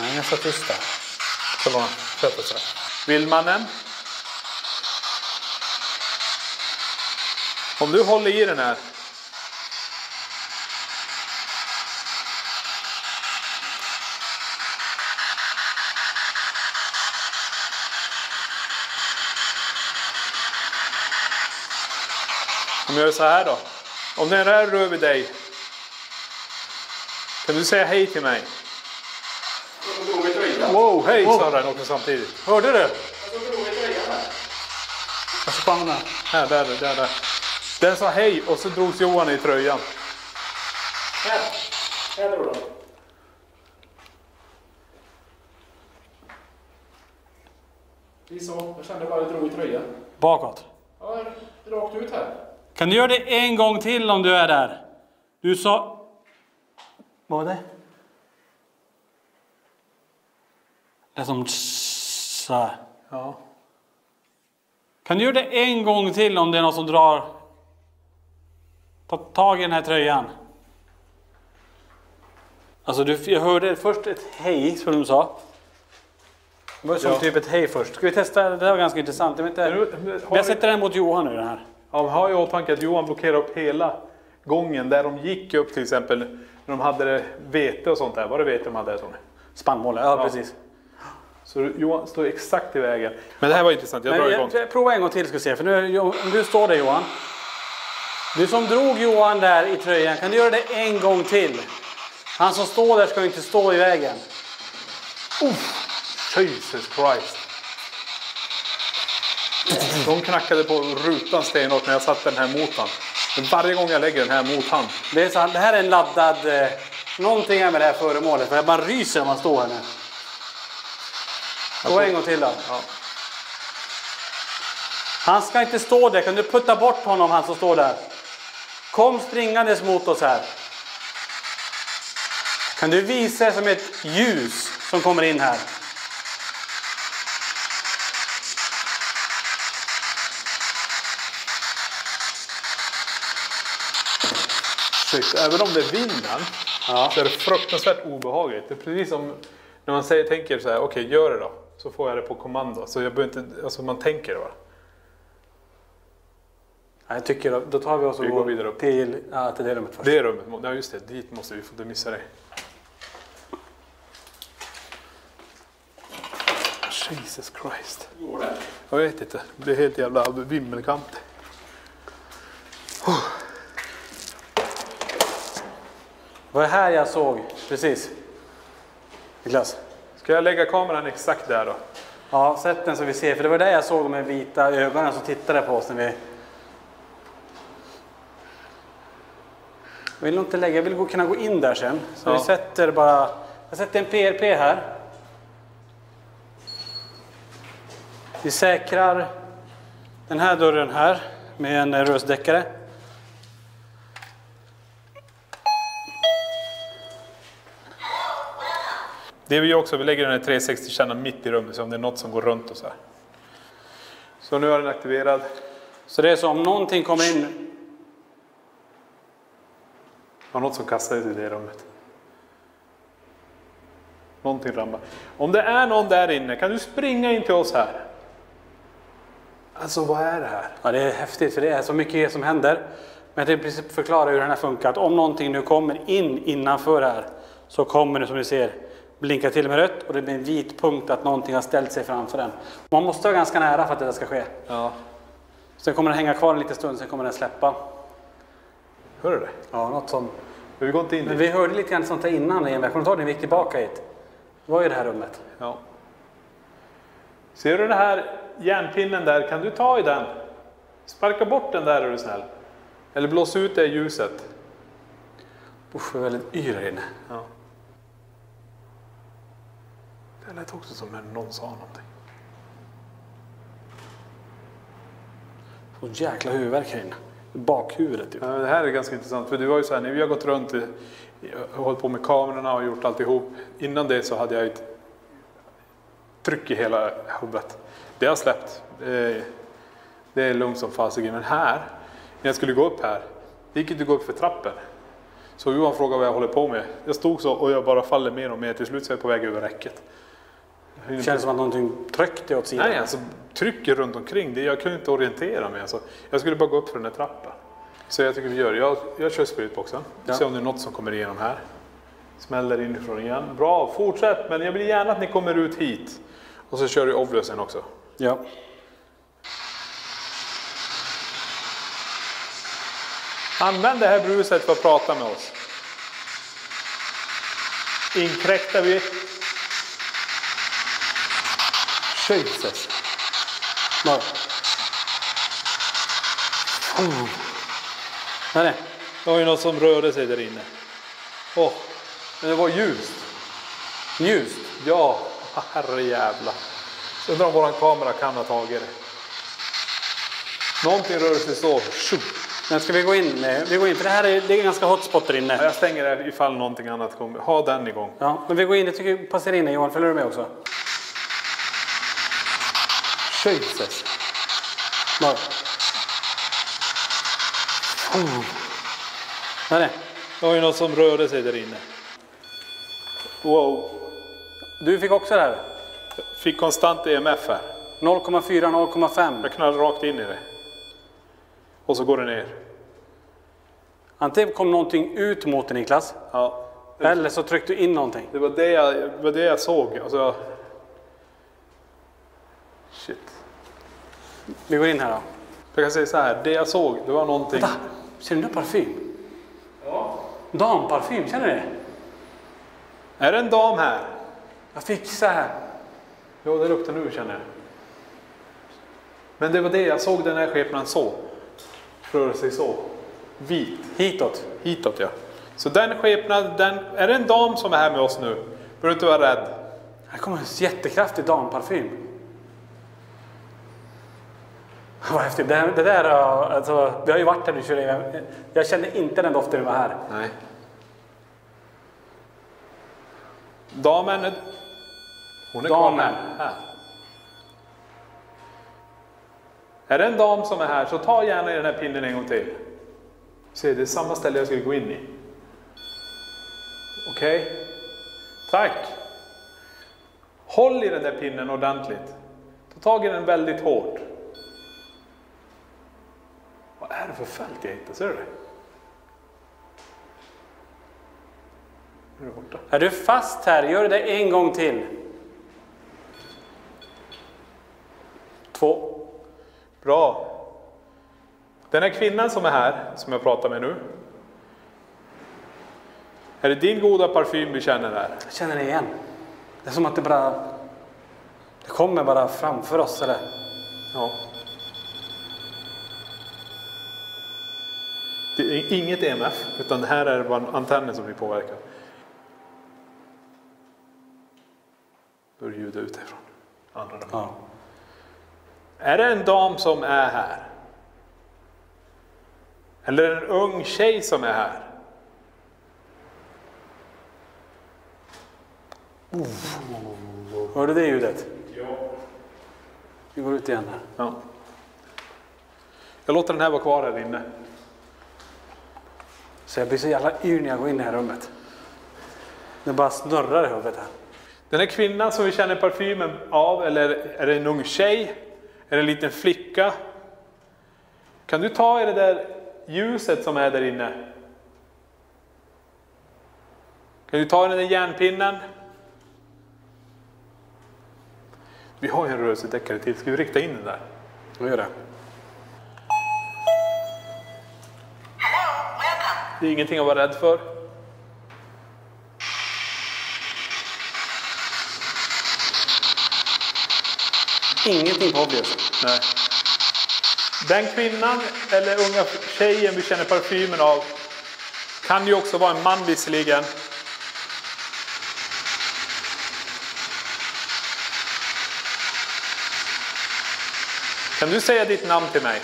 Nej, jag är så tysta. Så var sätta sig. Vildmannen. Om du håller i den här. Om jag gör så här då. Om den här rör vid dig. Kan du säga hej till mig? Wow, hej sa den också samtidigt. Hörde du? Jag ska fan med. Här, där. Den sa hej och så drogs Johan i tröjan. Här drog de. Jag kände bara att jag drog i tröjan. Bakåt. Ja, rakt ut här. Kan du göra det en gång till om du är där? Du sa... Vad var det? Det är som så här. Ja. Kan du göra det en gång till om det är någon som drar... Ta tag i den här tröjan. Alltså jag hörde först ett hej som du sa. Det var som typ ett hej först. Ska vi testa? Det här var ganska intressant. Jag vet inte. Men jag sätter den mot Johan nu den här. Ja, har ju åtanke att Johan blockerar upp hela gången där de gick upp till exempel när de hade vete och sånt där. Var det vete de hade, Tony? Spannmål, ja precis. Så Johan står exakt i vägen. Men det här var intressant, jag drar igång. Prova en gång till ska vi se, för nu, om du står där Johan. Du som drog Johan där i tröjan, kan du göra det en gång till? Han som står där ska inte stå i vägen. Jesus Christ. De knackade på rutan stenhårt när jag satte den här mot han. Men varje gång jag lägger den här mot han. Det är så, det här är en laddad... någonting är med det här föremålet, för man ryser när man står här nu. Prova en gång till då. Ja. Han ska inte stå där, kan du putta bort honom, han som står där? Kom springandes mot oss här. Kan du visa det som ett ljus som kommer in här? Shit, även om det är vinden så är det fruktansvärt obehagligt. Det är precis som när man tänker så här, okej, gör det då. Så får jag det på kommando. Så jag behöver inte, alltså man tänker det va. Jag tycker då tar vi oss och går vidare upp. Till det rummet först. Det rummet, ja just det, dit måste vi få inte missa det. Jesus Christ. Jag vet inte, det är helt jävla vimmelkant. Vad är här jag såg? Precis. Niklas. Ska jag lägga kameran exakt där då? Ja, sätt den så vi ser. För det var där jag såg de här vita ögonen som tittade på oss när vi... Jag vill nog inte lägga, jag vill kunna gå in där sen. Så vi sätter bara... Jag sätter en PRP här. Vi säkrar den här dörren här med en rösdäckare. Det vi gör också, vi lägger den här 360-kärnan mitt i rummet så om det är något som går runt och så här. Så nu är den aktiverad. Så det är så om någonting kommer in... Det var något som kastades i det rummet. Någonting ramlar. Om det är någon där inne, kan du springa in till oss här? Alltså vad är det här? Ja, det är häftigt för det är så mycket som händer. Men jag tänkte precis förklara hur den här funkar. Att om någonting nu kommer in innanför här så kommer det som ni ser blinka till med rött och det blir en vit punkt att någonting har ställt sig framför den. Man måste vara ganska nära för att det ska ske. Ja. Sen kommer den hänga kvar en liten stund, sen kommer den släppa. Hör du det? Ja, något som... Vi går inte in Men dit. vi hörde lite grann sånt där innan i en vecka. Kommer du ihåg när vi gick tillbaka hit? Det var ju det här rummet. Ja. Ser du den här järnpinnen där? Kan du ta i den? Sparka bort den där är du snäll. Eller blås ut det ljuset. Usch, det är väldigt yr här inne. Ja. Det lät också som när någon sa någonting. Så jäkla huvudvärk här inne. Bakhuvudet typ. Ja, det här är ganska intressant. För det var ju så här, när vi har gått runt och hållit på med kamerorna och gjort alltihop. Innan det så hade jag ett tryck i hela huvudet. Det har släppt. Det är lugnt som fasiken. Men här, när jag skulle gå upp här, det gick inte gå upp för trappen. Så Johan frågade vad jag håller på med. Jag stod så och jag bara faller mer och mer. Till slut så är jag på väg över räcket. Det känns som att någonting tryckte åt sidan. Nej, alltså trycker runt omkring. Jag kunde inte orientera mig. Alltså, jag skulle bara gå upp för den här trappan. Så jag tycker vi gör. Jag kör spiritboxen. Ja. Se om det är något som kommer igenom här. Smäller inifrån igen. Bra, fortsätt. Men jag vill gärna att ni kommer ut hit. Och så kör du obviously också. Ja. Använd det här bruset för att prata med oss. Inkräktar vi. Jesus. Var? Vad är det? Det var ju något som rörde sig där inne. Åh, men det var ljust. Ljust? Ja, herrejävla. Så undrar om våran kamera kan ha tagit det. Någonting rör sig så. Men ska vi gå in? Vi går in, för det är ganska hotspot där inne. Ja, jag stänger det ifall någonting annat kommer. Ha den igång. Ja, men vi går in. Jag tycker passar in. Johan, följer du med också? Jesus. Var? Vad är det? Det var ju något som rörde sig där inne. Wow. Du fick också det här? Jag fick konstant EMF här. 0,4, 0,5. Jag knallade rakt in i det. Och så går det ner. Antingen kom någonting ut mot dig, Niklas. Ja. Eller så tryckte du in någonting. Det var det jag såg. Alltså... Shit. Vi går in här då. Jag kan säga så här. Det jag såg, det var någonting... Vänta, känner du parfym? Ja. Damparfym, känner du det? Är det en dam här? Jag fick så här. Jo, det luktar nu känner jag. Men det var det jag såg den här skepnaden så. Rör sig så. Vit. Hitåt. Hitåt, ja. Så den skepnaden, är det en dam som är här med oss nu? Behöver inte vara rädd. Här kommer en jättekraftig damparfym. Vad häftigt. Det där, alltså, vi har ju varit här nu. Jag kände inte den doften när vi var här. Nej. Damen, hon är kvar här. Är det en dam som är här så ta gärna i den här pinnen en gång till. Se, det är samma ställe jag skulle gå in i. Okej. Tack. Håll i den där pinnen ordentligt. Ta tag i den väldigt hårt. Vad är det för fält jag hittar? Ser du det? Nu är det borta. Är du fast här? Gör det en gång till. 2. Bra. Den här kvinnan som är här, som jag pratar med nu. Är det din goda parfym vi känner här? Jag känner det igen. Det är som att det bara... Det kommer bara framför oss, eller? Ja. Det är inget EMF, utan det här är bara antennen som blir påverkad. Då är det ljudet utifrån. Andra då. Ja. Är det en dam som är här? Eller är det en ung tjej som är här? Hör du det ljudet? Ja. Vi går ut igen här. Ja. Jag låter den här vara kvar här inne. Så jag blir så jävla yr när jag går in i det här rummet. Det bara snurrar i huvudet här. Den här kvinnan som vi känner parfymen av, eller är det en ung tjej? Är det en liten flicka? Kan du ta i det där ljuset som är där inne? Kan du ta i den där järnpinnen? Vi har ju en rörelsedeckare till. Ska vi rikta in den där? Då gör det. Det är ingenting att vara rädd för. Ingenting på obvious. Nej. Den kvinnan eller unga tjejen vi känner parfymen av kan ju också vara en man visserligen. Kan du säga ditt namn till mig?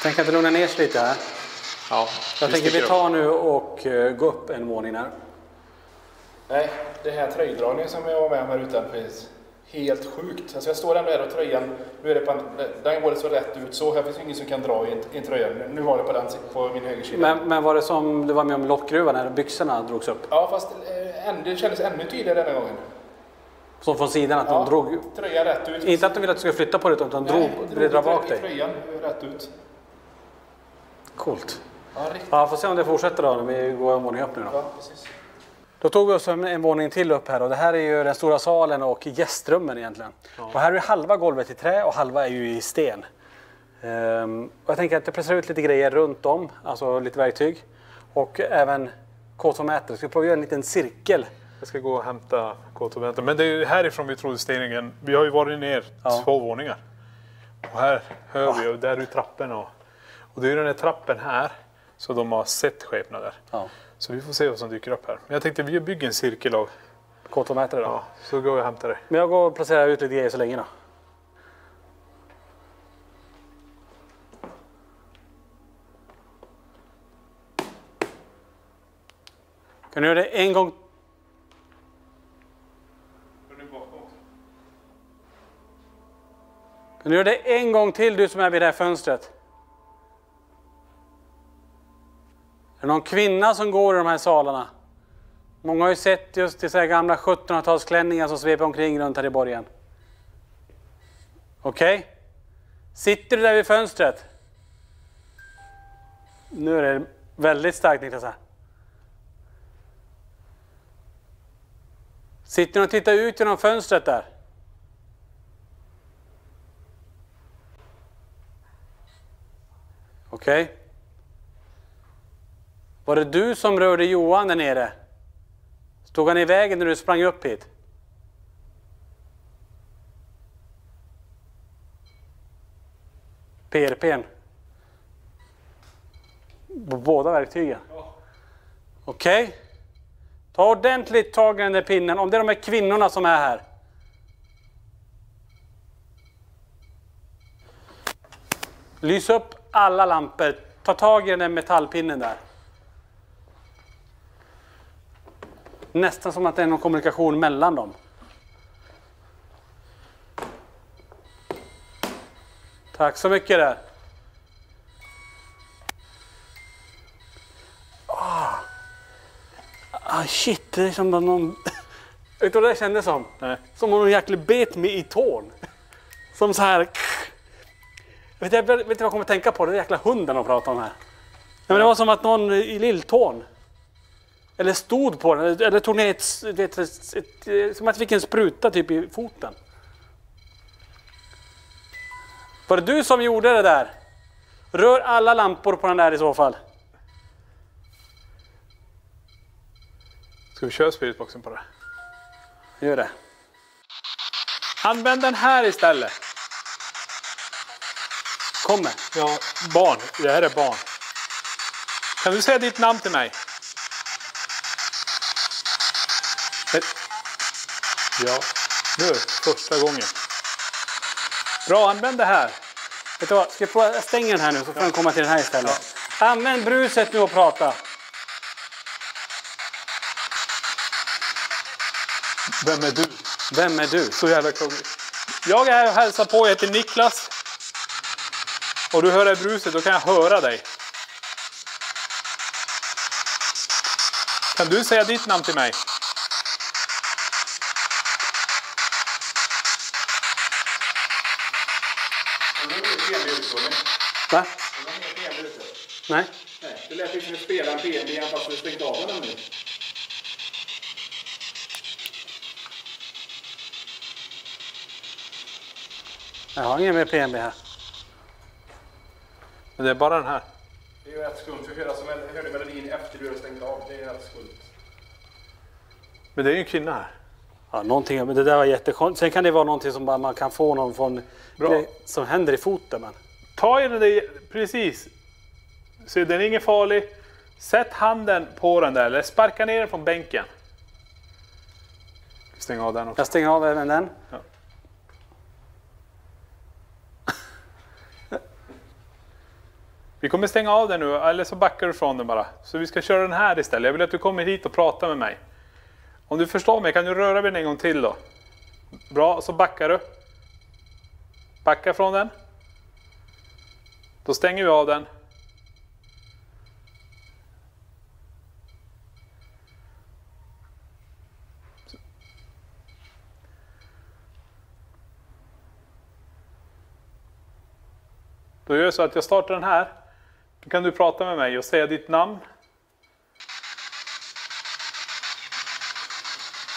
Tänk att det lugna ner sig lite här. Ja, Jag tänker vi tar nu och går upp en våning här. Nej, det här tröjdragningen som jag var med om här utanför är helt sjukt. Alltså jag står ändå här och tröjan, nu är det den går det så rätt ut så. Här finns ingen som kan dra i en tröja. Nu har det på min högersida. Men var det som du var med om lockgruvan när byxorna drogs upp? Ja, fast det kändes ännu tydligare denna gången. Som från sidan att de drog... Tröjan rätt ut. Inte att de ville att du skulle flytta på det utan de ville dra bak dig. Tröjan rätt ut. Coolt. Ja, riktigt. Ja, får se om det fortsätter då när vi går en våning upp nu då. Ja, precis. Då tog vi oss en våning till upp här och det här är ju den stora salen och gästrummen egentligen. Ja. Och här är halva golvet i trä och halva är ju i sten. Och jag tänker att jag pressar ut lite grejer runt om, alltså lite verktyg. Och även K2-mätare. Jag ska prova göra en liten cirkel. Jag ska gå och hämta K2-mätare. Men det är ju härifrån vi trodde stenen. Vi har ju varit ner 2 våningar. Och här hör vi och där är trapporna. Och det är ju den här trappen här så de har sett skepnader. Ja. Så vi får se vad som dyker upp här. Men jag tänkte vi bygger en cirkel av K2-mätare då. Ja, så går jag och hämtar det. Men jag går och placerar ut lite grejer så länge då. Kan du göra det en gång? Kan du göra det en gång till du som är vid det här fönstret? Är det någon kvinna som går i de här salarna? Många har ju sett just de så här gamla 1700-talsklänningar som sveper omkring runt här i borgen. Okej? Sitter du där vid fönstret? Nu är det väldigt starkt, Niklas här. Sitter du och tittar ut genom fönstret där? Okej? Var det du som rörde Johan där nere? Stod han i vägen när du sprang upp hit? PRP:n. Båda verktygen. Okej. Ta ordentligt tag i den där pinnen. Om det är de här kvinnorna som är här. Lys upp alla lampor. Ta tag i den där metallpinnen där. Nästan som att det är någon kommunikation mellan dem. Tack så mycket där. Shit, det är som att någon... Vet du vad det kändes som? Nej. Som om någon jäkla bet mig i tån. Som så här... Vet du vad jag kommer att tänka på? Det är jäkla hunden de pratar om här. Men det var som att någon i lilltån. Eller stod på den. Eller tog ner som att vi fick en spruta typ i foten. Var det du som gjorde det där? Rör alla lampor på den där i så fall. Ska vi köra spiritboxen på det? Gör det. Använd den här istället. Kommer. Ja, barn. Det här är barn. Kan du säga ditt namn till mig? Ja, nu. Första gången. Bra, använd det här. Vet du vad? Ska jag prova stänga den här nu så får den komma till den här istället. Ja. Använd bruset nu och prata. Vem är du? Vem är du? Så jävla krångligt. Jag är här och hälsar på. Jag heter Niklas. och du hör det bruset, då kan jag höra dig. Kan du säga ditt namn till mig? Va? Nej. Nej, det lät ju som att spela en PNB fast du stängt av den nu. Jag har ingen mer PNB här. Men det är bara den här. Det är ju rätt skumt. Jag hörde melodin efter du hade stängt av. Det är rätt skumt. Men det är ju en kvinna här. Ja, någonting, men det där var jättekonstigt. Sen kan det vara någonting som bara man kan få någon från som händer i foten. Men. Ta i den där, precis. Så den är ingen farlig. Sätt handen på den där, eller sparka ner den från bänken. Stäng av den också. Jag stänger av även den. Ja. Vi kommer stänga av den nu, eller så backar du från den bara. Så vi ska köra den här istället. Jag vill att du kommer hit och pratar med mig. Om du förstår mig, kan du röra vid den en gång till då? Bra, så backar du. Backa från den. Då stänger vi av den. Då gör jag så att jag startar den här. Då kan du prata med mig och säga ditt namn.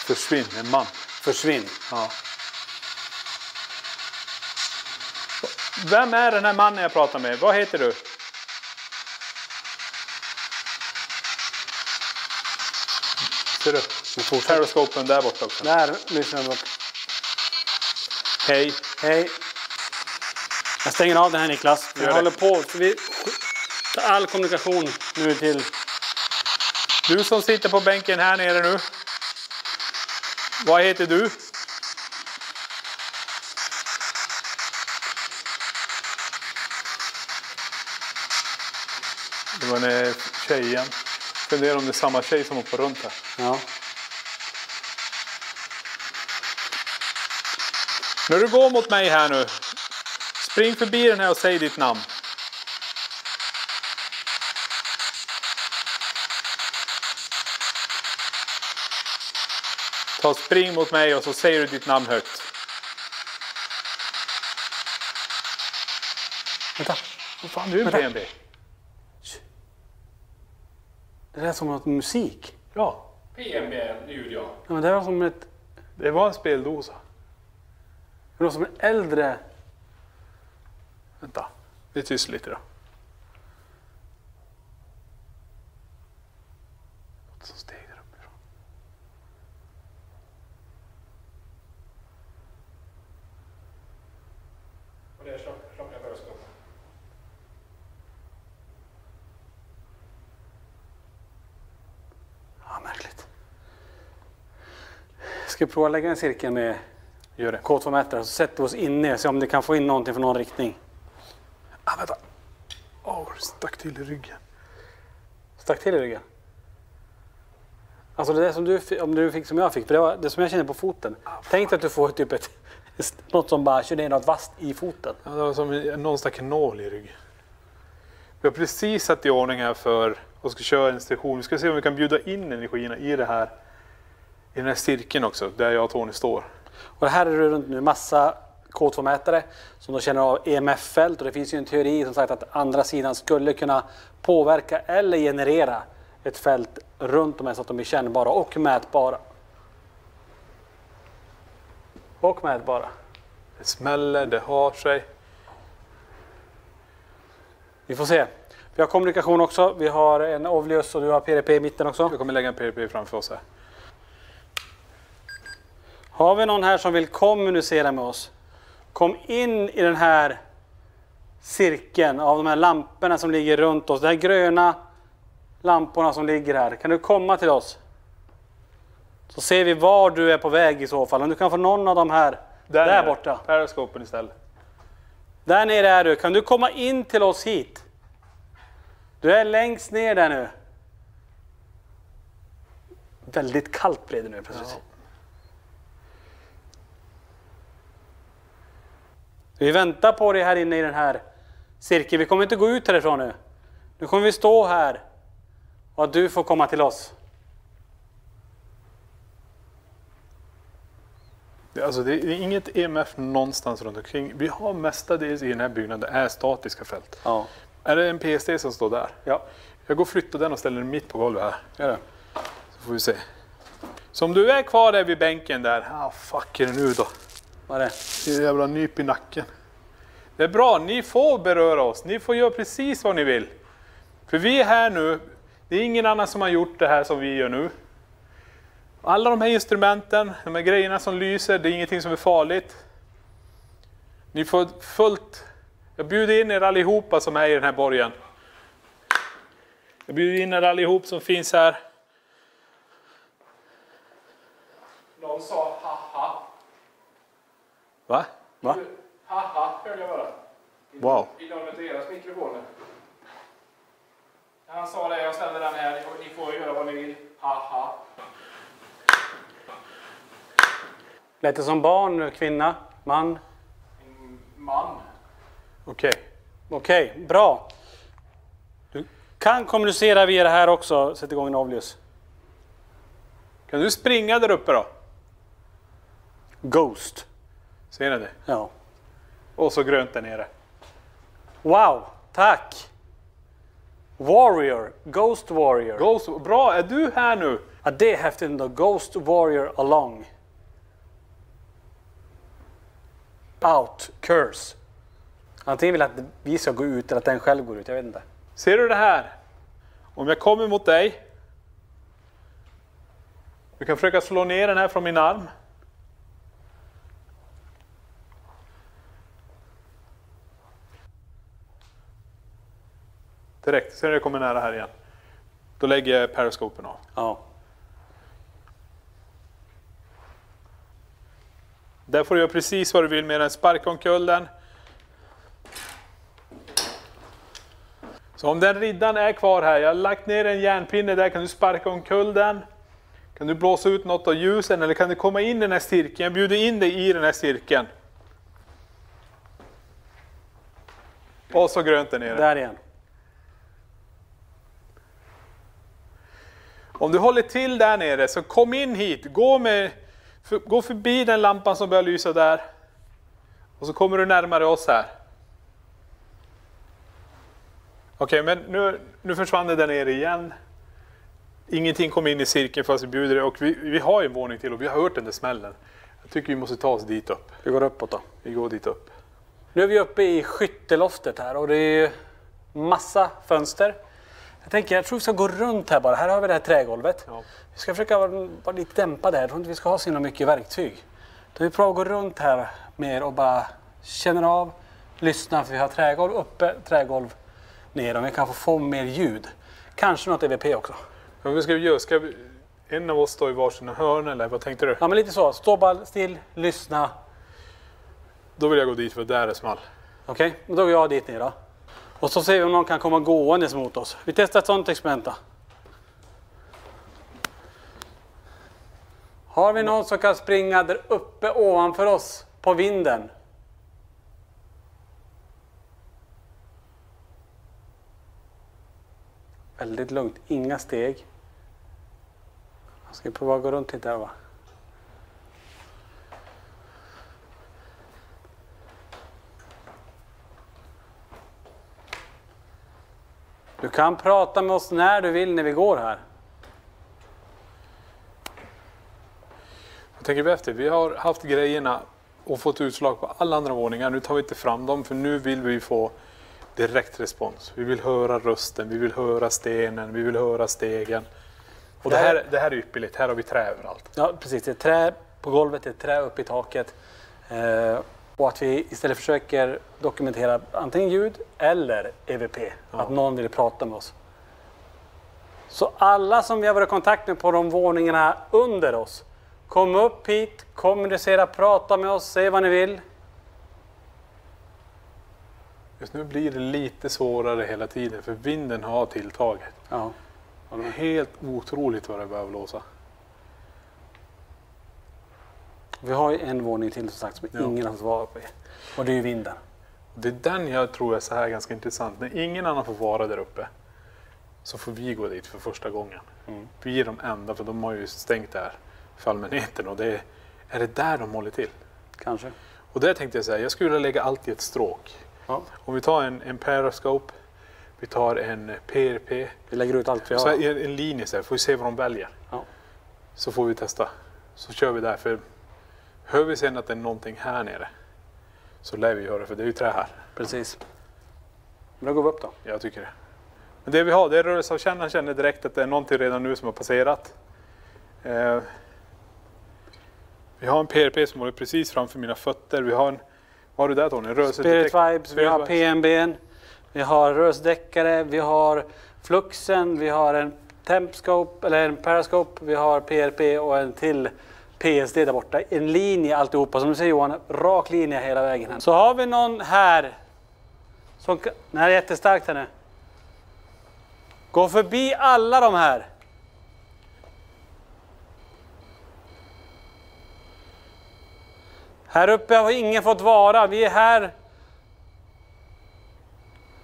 Försvinn, en man. Försvinn. Ja. Vem är den här mannen jag pratar med? Vad heter du? Ser du? Periscopen där borta också. Där lyssnar jag upp. Hej. Hej. Jag stänger av den här, Niklas. Vi Gör det. håller på. Så vi tar all kommunikation nu till... Du som sitter på bänken här nere nu. Vad heter du? Det var en tjej igen. Funderar om det är samma tjej som hoppar runt här. Ja. När du går mot mig här nu. Spring förbi den här och säg ditt namn. Ta spring mot mig och så säger du ditt namn högt. Vänta. Vad fan, du är en Vänta. PNB. Det är som något musik. Ja, PNB-ljud, ja. Ja, men det var som ett... det var en speldosa. Det var som en äldre... Vänta, det är tyst lite då. Något som steg där uppifrån. Och det är klockan Periscope. Ja, märkligt. Ska vi prova att lägga en cirkel med Gör det. K2-mätare så sätter vi oss inne och ser om det kan få in någonting från någon riktning. Vänta. Stack till i ryggen. Stack till i ryggen. Alltså det där som du fick som jag fick, för det var det som jag kände på foten. Tänk dig att du får typ något som bara kör ner något vast i foten. Ja, det var som någon stack en nål i ryggen. Vi har precis satt i ordning här för att ska köra en station. Vi ska se om vi kan bjuda in energierna i det här. I den här cirkeln också, där jag och Tony står. Och det här är det runt nu massa K2-mätare som då känner av EMF-fält. Och det finns ju en teori som sagt att andra sidan skulle kunna påverka eller generera ett fält runt de här så att de är kännbara och mätbara. Och mätbara. Det smäller, det har sig. Vi får se. Vi har kommunikation också. Vi har en Ovlius och du har PRP i mitten också. Jag kommer lägga en PRP framför oss här. Har vi någon här som vill kommunicera med oss? Kom in i den här cirkeln av de här lamporna som ligger runt oss. De här gröna lamporna som ligger här. Kan du komma till oss? Så ser vi var du är på väg i så fall. Om du kan få någon av de här där borta. Periscopen istället. Där nere är du. Kan du komma in till oss hit? Du är längst ner där nu. Väldigt kallt blev det nu precis. Ja. Vi väntar på dig här inne i den här Sirke, vi kommer inte gå ut härifrån nu. Nu kommer vi stå här. Och du får komma till oss. Alltså det är inget EMF någonstans runt omkring. Vi har mestadels i den här byggnaden är statiska fält. Ja. Är det en PSD som står där? Ja. Jag går och flyttar den och ställer den mitt på golvet här. Gör det. Så får vi se. Så om du är kvar där vid bänken där. Fuck är det nu då? Vad är det? Det är en jävla nyp i nacken. Det är bra, ni får beröra oss. Ni får göra precis vad ni vill. För vi är här nu. Det är ingen annan som har gjort det här som vi gör nu. Alla de här instrumenten, de här grejerna som lyser, det är ingenting som är farligt. Ni får fullt... Jag bjuder in er allihopa som är i den här borgen. Jag bjuder in er allihop som finns här. Någon sa haha. Va? Va? Haha, hörde jag bara. Wow. I någon av deras mikrofoner. Han sa det, jag ställer den här, ni får göra vad ni vill. Haha. Lät det som barn, kvinna, man? Man. Okej. Okej, bra. Du kan kommunicera via det här också. Sätt igång en avljus. Kan du springa där uppe då? Ghost. Ser ni det? Ja. Och så grönt där nere. Wow, tack. Warrior, Ghost Warrior. Ghost, bra, är du här nu? Ja, det är häftigt ändå. Ghost Warrior along. Out, curse. Antingen vill att vi ska gå ut eller att den själv går ut, jag vet inte. Ser du det här? Om jag kommer mot dig. Du kan försöka slå ner den här från min arm. Direkt, sen när jag kommer nära här igen. Då lägger jag periskopen av. Ja. Där får du göra precis vad du vill med den. Sparka omkull den. Så om den riddan är kvar här, jag har lagt ner en järnpinne där, kan du sparka omkull den. Kan du blåsa ut något av ljusen eller kan du komma in i den här cirkeln? Jag bjuder in dig i den här cirkeln. Och så grönt där nere. Där igen. Om du håller till där nere så kom in hit. Gå förbi den lampan som börjar lysa där. Och så kommer du närmare oss här. Okej, men nu försvann det där nere igen. Ingenting kom in i cirkeln fast vi bjuder det. Och vi har ju en våning till och vi har hört den där smällen. Jag tycker vi måste ta oss dit upp. Vi går uppåt då. Vi går dit upp. Nu är vi uppe i skytteloftet här och det är massa fönster. Jag tror vi ska gå runt här bara. Här har vi det här trägolvet. Ja. Vi ska försöka vara lite dämpade här. Jag tror inte vi ska ha så himla mycket verktyg. Då vi provar att gå runt här mer och bara känner av, lyssna. För vi har trägolv uppe, trägolv ner. Och vi kan få mer ljud. Kanske något EVP också. Men vad ska vi göra? Ska en av oss stå i varsin hörn eller vad tänkte du? Ja, men lite så. Stå bara still, lyssna. Då vill jag gå dit för där är small. Okej, då går jag dit ner då. Och så ser vi om någon kan komma gåendes mot oss. Vi testar ett sånt experiment då. Har vi någon som kan springa där uppe ovanför oss på vinden? Väldigt lugnt, inga steg. Jag ska prova att gå runt lite här va. Du kan prata med oss när du vill när vi går här. Jag tänker vi efter. Vi har haft grejerna och fått utslag på alla andra våningar. Nu tar vi inte fram dem för nu vill vi få direkt respons. Vi vill höra rösten, vi vill höra stenen, vi vill höra stegen. Och det här är ypperligt. Här har vi trä överallt. Ja, precis. Det är trä på golvet, det är trä uppe i taket. Och att vi istället försöker dokumentera antingen ljud eller EVP. Ja. Att någon vill prata med oss. Så alla som vi har varit i kontakt med på de våningarna under oss. Kom upp hit, kommunicera, prata med oss, säg vad ni vill. Just nu blir det lite svårare hela tiden för vinden har tilltagit. Ja. Det är helt otroligt vad det börjar blåsa. Vi har ju en våning till som sagt som ingen har fått vara uppe i. Och det är ju vinden. Det är den jag tror är så här ganska intressant. När ingen annan får vara där uppe så får vi gå dit för första gången. Vi är de enda, för de har ju stängt det här för allmänheten. Och det är det där de håller till. Kanske. Och där tänkte jag säga, jag skulle lägga allt i ett stråk. Ja. Om vi tar en periscope, vi tar en PRP. Vi lägger ut allt vi har. Så en linje så här, får vi se vad de väljer. Ja. Så får vi testa. Så kör vi där, för hör vi sen att det är någonting här nere så lär vi göra, för det är ju trä här. Precis. Men då går vi upp då. Jag tycker det. Men det vi har, det är rörelseavkännaren känner direkt att det är någonting redan nu som har passerat. Vi har en PRP som håller precis framför mina fötter. Vi har en, vad har du där Tony? Spirit Vibes, vi har PMB, vi har rörelsedäckare, vi har fluxen, vi har en tempscope, eller en periscope, vi har PRP och en till PSD där borta. En linje alltihopa, som du ser Johan, rak linje hela vägen här. Så har vi någon här som, den här är jättestarkt här nu. Gå förbi alla de här. Här uppe har ingen fått vara. Vi är här.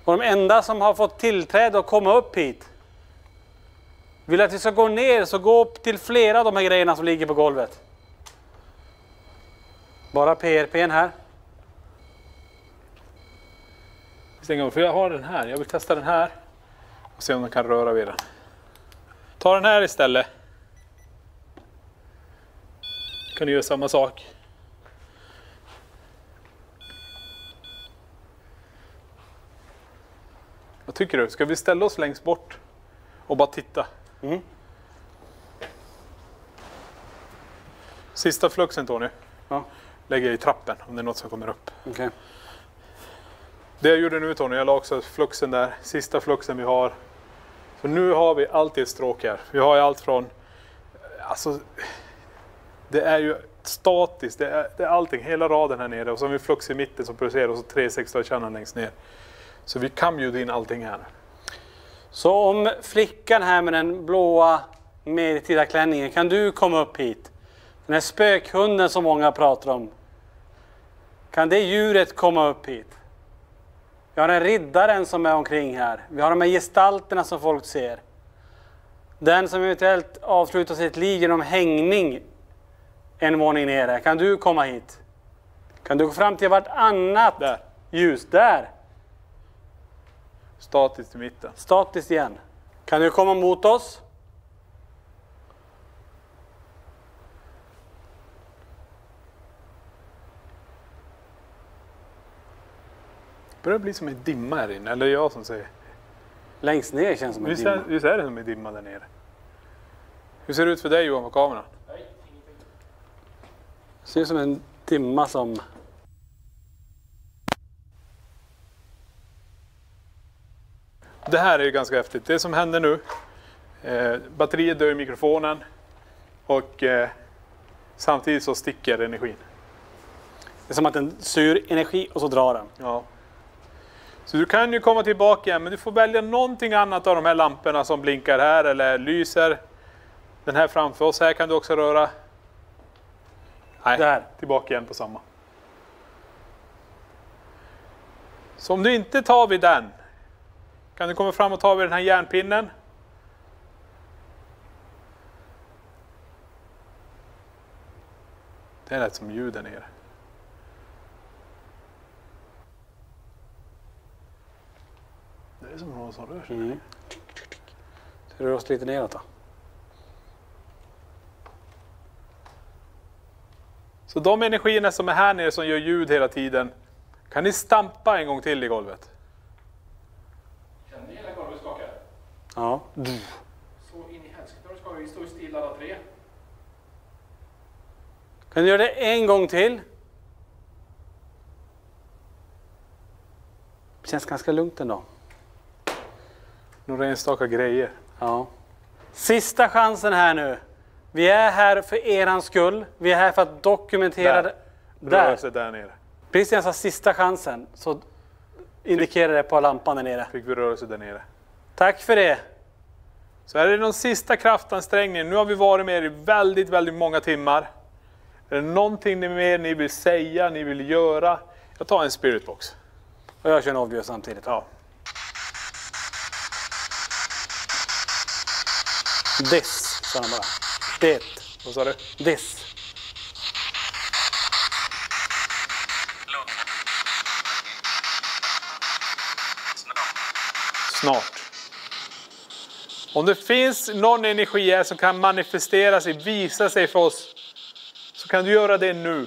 Och de enda som har fått tillträde och komma upp hit. Vill att vi ska gå ner, så gå upp till flera av de här grejerna som ligger på golvet. Bara PRP:n här. För jag har den här. Jag vill testa den här. Och se om man kan röra vid den. Ta den här istället. Kan du göra samma sak. Vad tycker du? Ska vi ställa oss längst bort och bara titta? Sista fluxen Tony. Ja. Lägger jag i trappen om det är något som kommer upp. Okay. Det jag gjorde nu Tony, jag la också fluxen där. Sista fluxen vi har. Så nu har vi alltid ett stråk här. Vi har ju allt från... Alltså... Det är ju statiskt. Det är allting. Hela raden här nere. Och så har vi flux i mitten som producerar. Och så 3/16 längst ner. Så vi kan bjuda in allting här. Så om flickan här med den blåa medeltida klänningen, kan du komma upp hit? Den här spökhunden som många pratar om. Kan det djuret komma upp hit? Vi har en riddaren som är omkring här. Vi har de här gestalterna som folk ser. Den som eventuellt avslutar sitt liv genom hängning en våning nere. Kan du komma hit? Kan du gå fram till vartannat Där. ljus? Där. Statiskt i mitten. Statiskt igen. Kan du komma mot oss? Det börjar bli som en dimma här inne. Eller jag som säger. Längst ner känns som en dimma. Visst är det som en dimma där nere. Hur ser det ut för dig Johan på kameran? Det ser ut som en dimma som... Det här är ju ganska häftigt. Det som händer nu. Batteriet dör i mikrofonen. Och samtidigt så sticker energin. Det är som att den syr energi och så drar den. Ja. Så du kan ju komma tillbaka igen. Men du får välja någonting annat av de här lamporna som blinkar här. Eller lyser. Den här framför oss. Här kan du också röra. Nej, Där. tillbaka igen på samma. Så om du inte tar vid den. Kan du komma fram och ta vid den här järnpinnen? Det är rätt som ljud där nere. Det är som någon som rör sig. Så rör oss lite neråt då. Så de energierna som är här nere som gör ljud hela tiden. Kan ni stampa en gång till i golvet? Känner ni hela golvet skakar? Ja. Så in i helsike, då ska vi stå stilla alla tre. Kan du göra det en gång till? Det känns ganska lugnt ändå. Några enstaka grejer. Ja. Sista chansen här nu. Vi är här för erans skull. Vi är här för att dokumentera det. Rörelse där nere. Precis när jag sa sista chansen så indikerar det på lampan där nere. Fick vi rörelse där nere. Tack för det. Så är det någon sista kraftansträngning. Nu har vi varit med i väldigt, väldigt många timmar. Är det någonting mer ni vill säga, ni vill göra? Jag tar en spiritbox. Och jag kör en avgör samtidigt. Ja. This, sa han bara. Det. Vad sa du? This. Snart. Om det finns någon energi här som kan manifestera sig, visa sig för oss, så kan du göra det nu.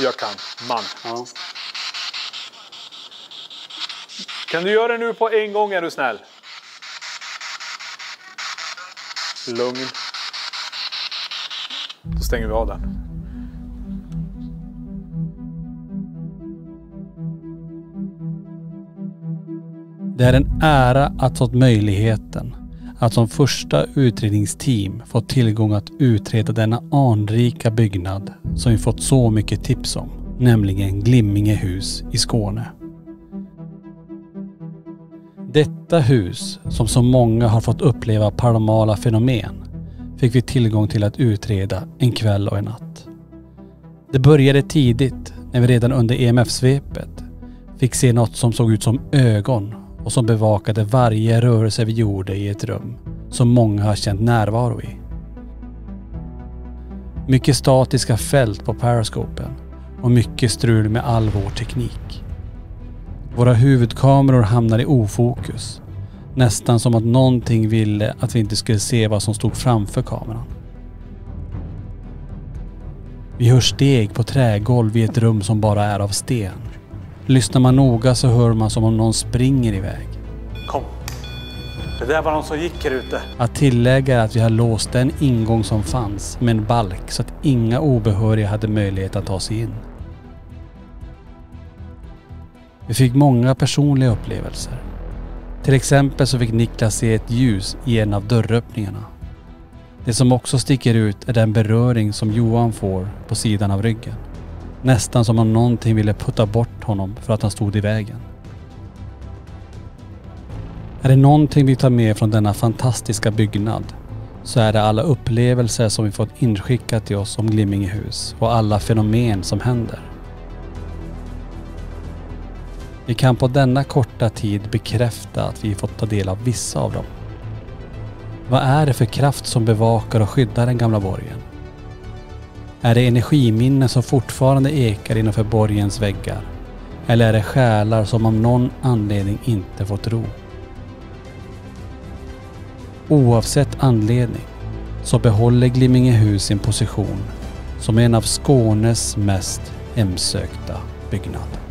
Jag kan, man. Ja. Kan du göra det nu på en gång, är du snäll? Lugn. Då stänger vi av den. Det är en ära att fått möjligheten att som första utredningsteam få tillgång att utreda denna anrika byggnad som vi fått så mycket tips om, nämligen Glimmingehus i Skåne. Detta hus, som så många har fått uppleva paranormala fenomen, fick vi tillgång till att utreda en kväll och en natt. Det började tidigt när vi redan under EMF-svepet fick se något som såg ut som ögon och som bevakade varje rörelse vi gjorde i ett rum som många har känt närvaro i. Mycket statiska fält på periscopen och mycket strul med all vår teknik. Våra huvudkameror hamnade i ofokus, nästan som att någonting ville att vi inte skulle se vad som stod framför kameran. Vi hör steg på trägolv i ett rum som bara är av sten. Lyssnar man noga så hör man som om någon springer iväg. Kom. Det där var någon som gick här ute. Att tillägga är att vi har låst den ingång som fanns med en balk så att inga obehöriga hade möjlighet att ta sig in. Vi fick många personliga upplevelser. Till exempel så fick Niklas se ett ljus i en av dörröppningarna. Det som också sticker ut är den beröring som Johan får på sidan av ryggen. Nästan som om någonting ville putta bort honom för att han stod i vägen. Är det någonting vi tar med från denna fantastiska byggnad så är det alla upplevelser som vi fått inskickat till oss om Glimmingehus och alla fenomen som händer. Vi kan på denna korta tid bekräfta att vi fått ta del av vissa av dem. Vad är det för kraft som bevakar och skyddar den gamla borgen? Är det energiminnen som fortfarande ekar innanför borgens väggar? Eller är det själar som av någon anledning inte fått ro? Oavsett anledning så behåller Glimmingehus sin position som en av Skånes mest hemsökta byggnad.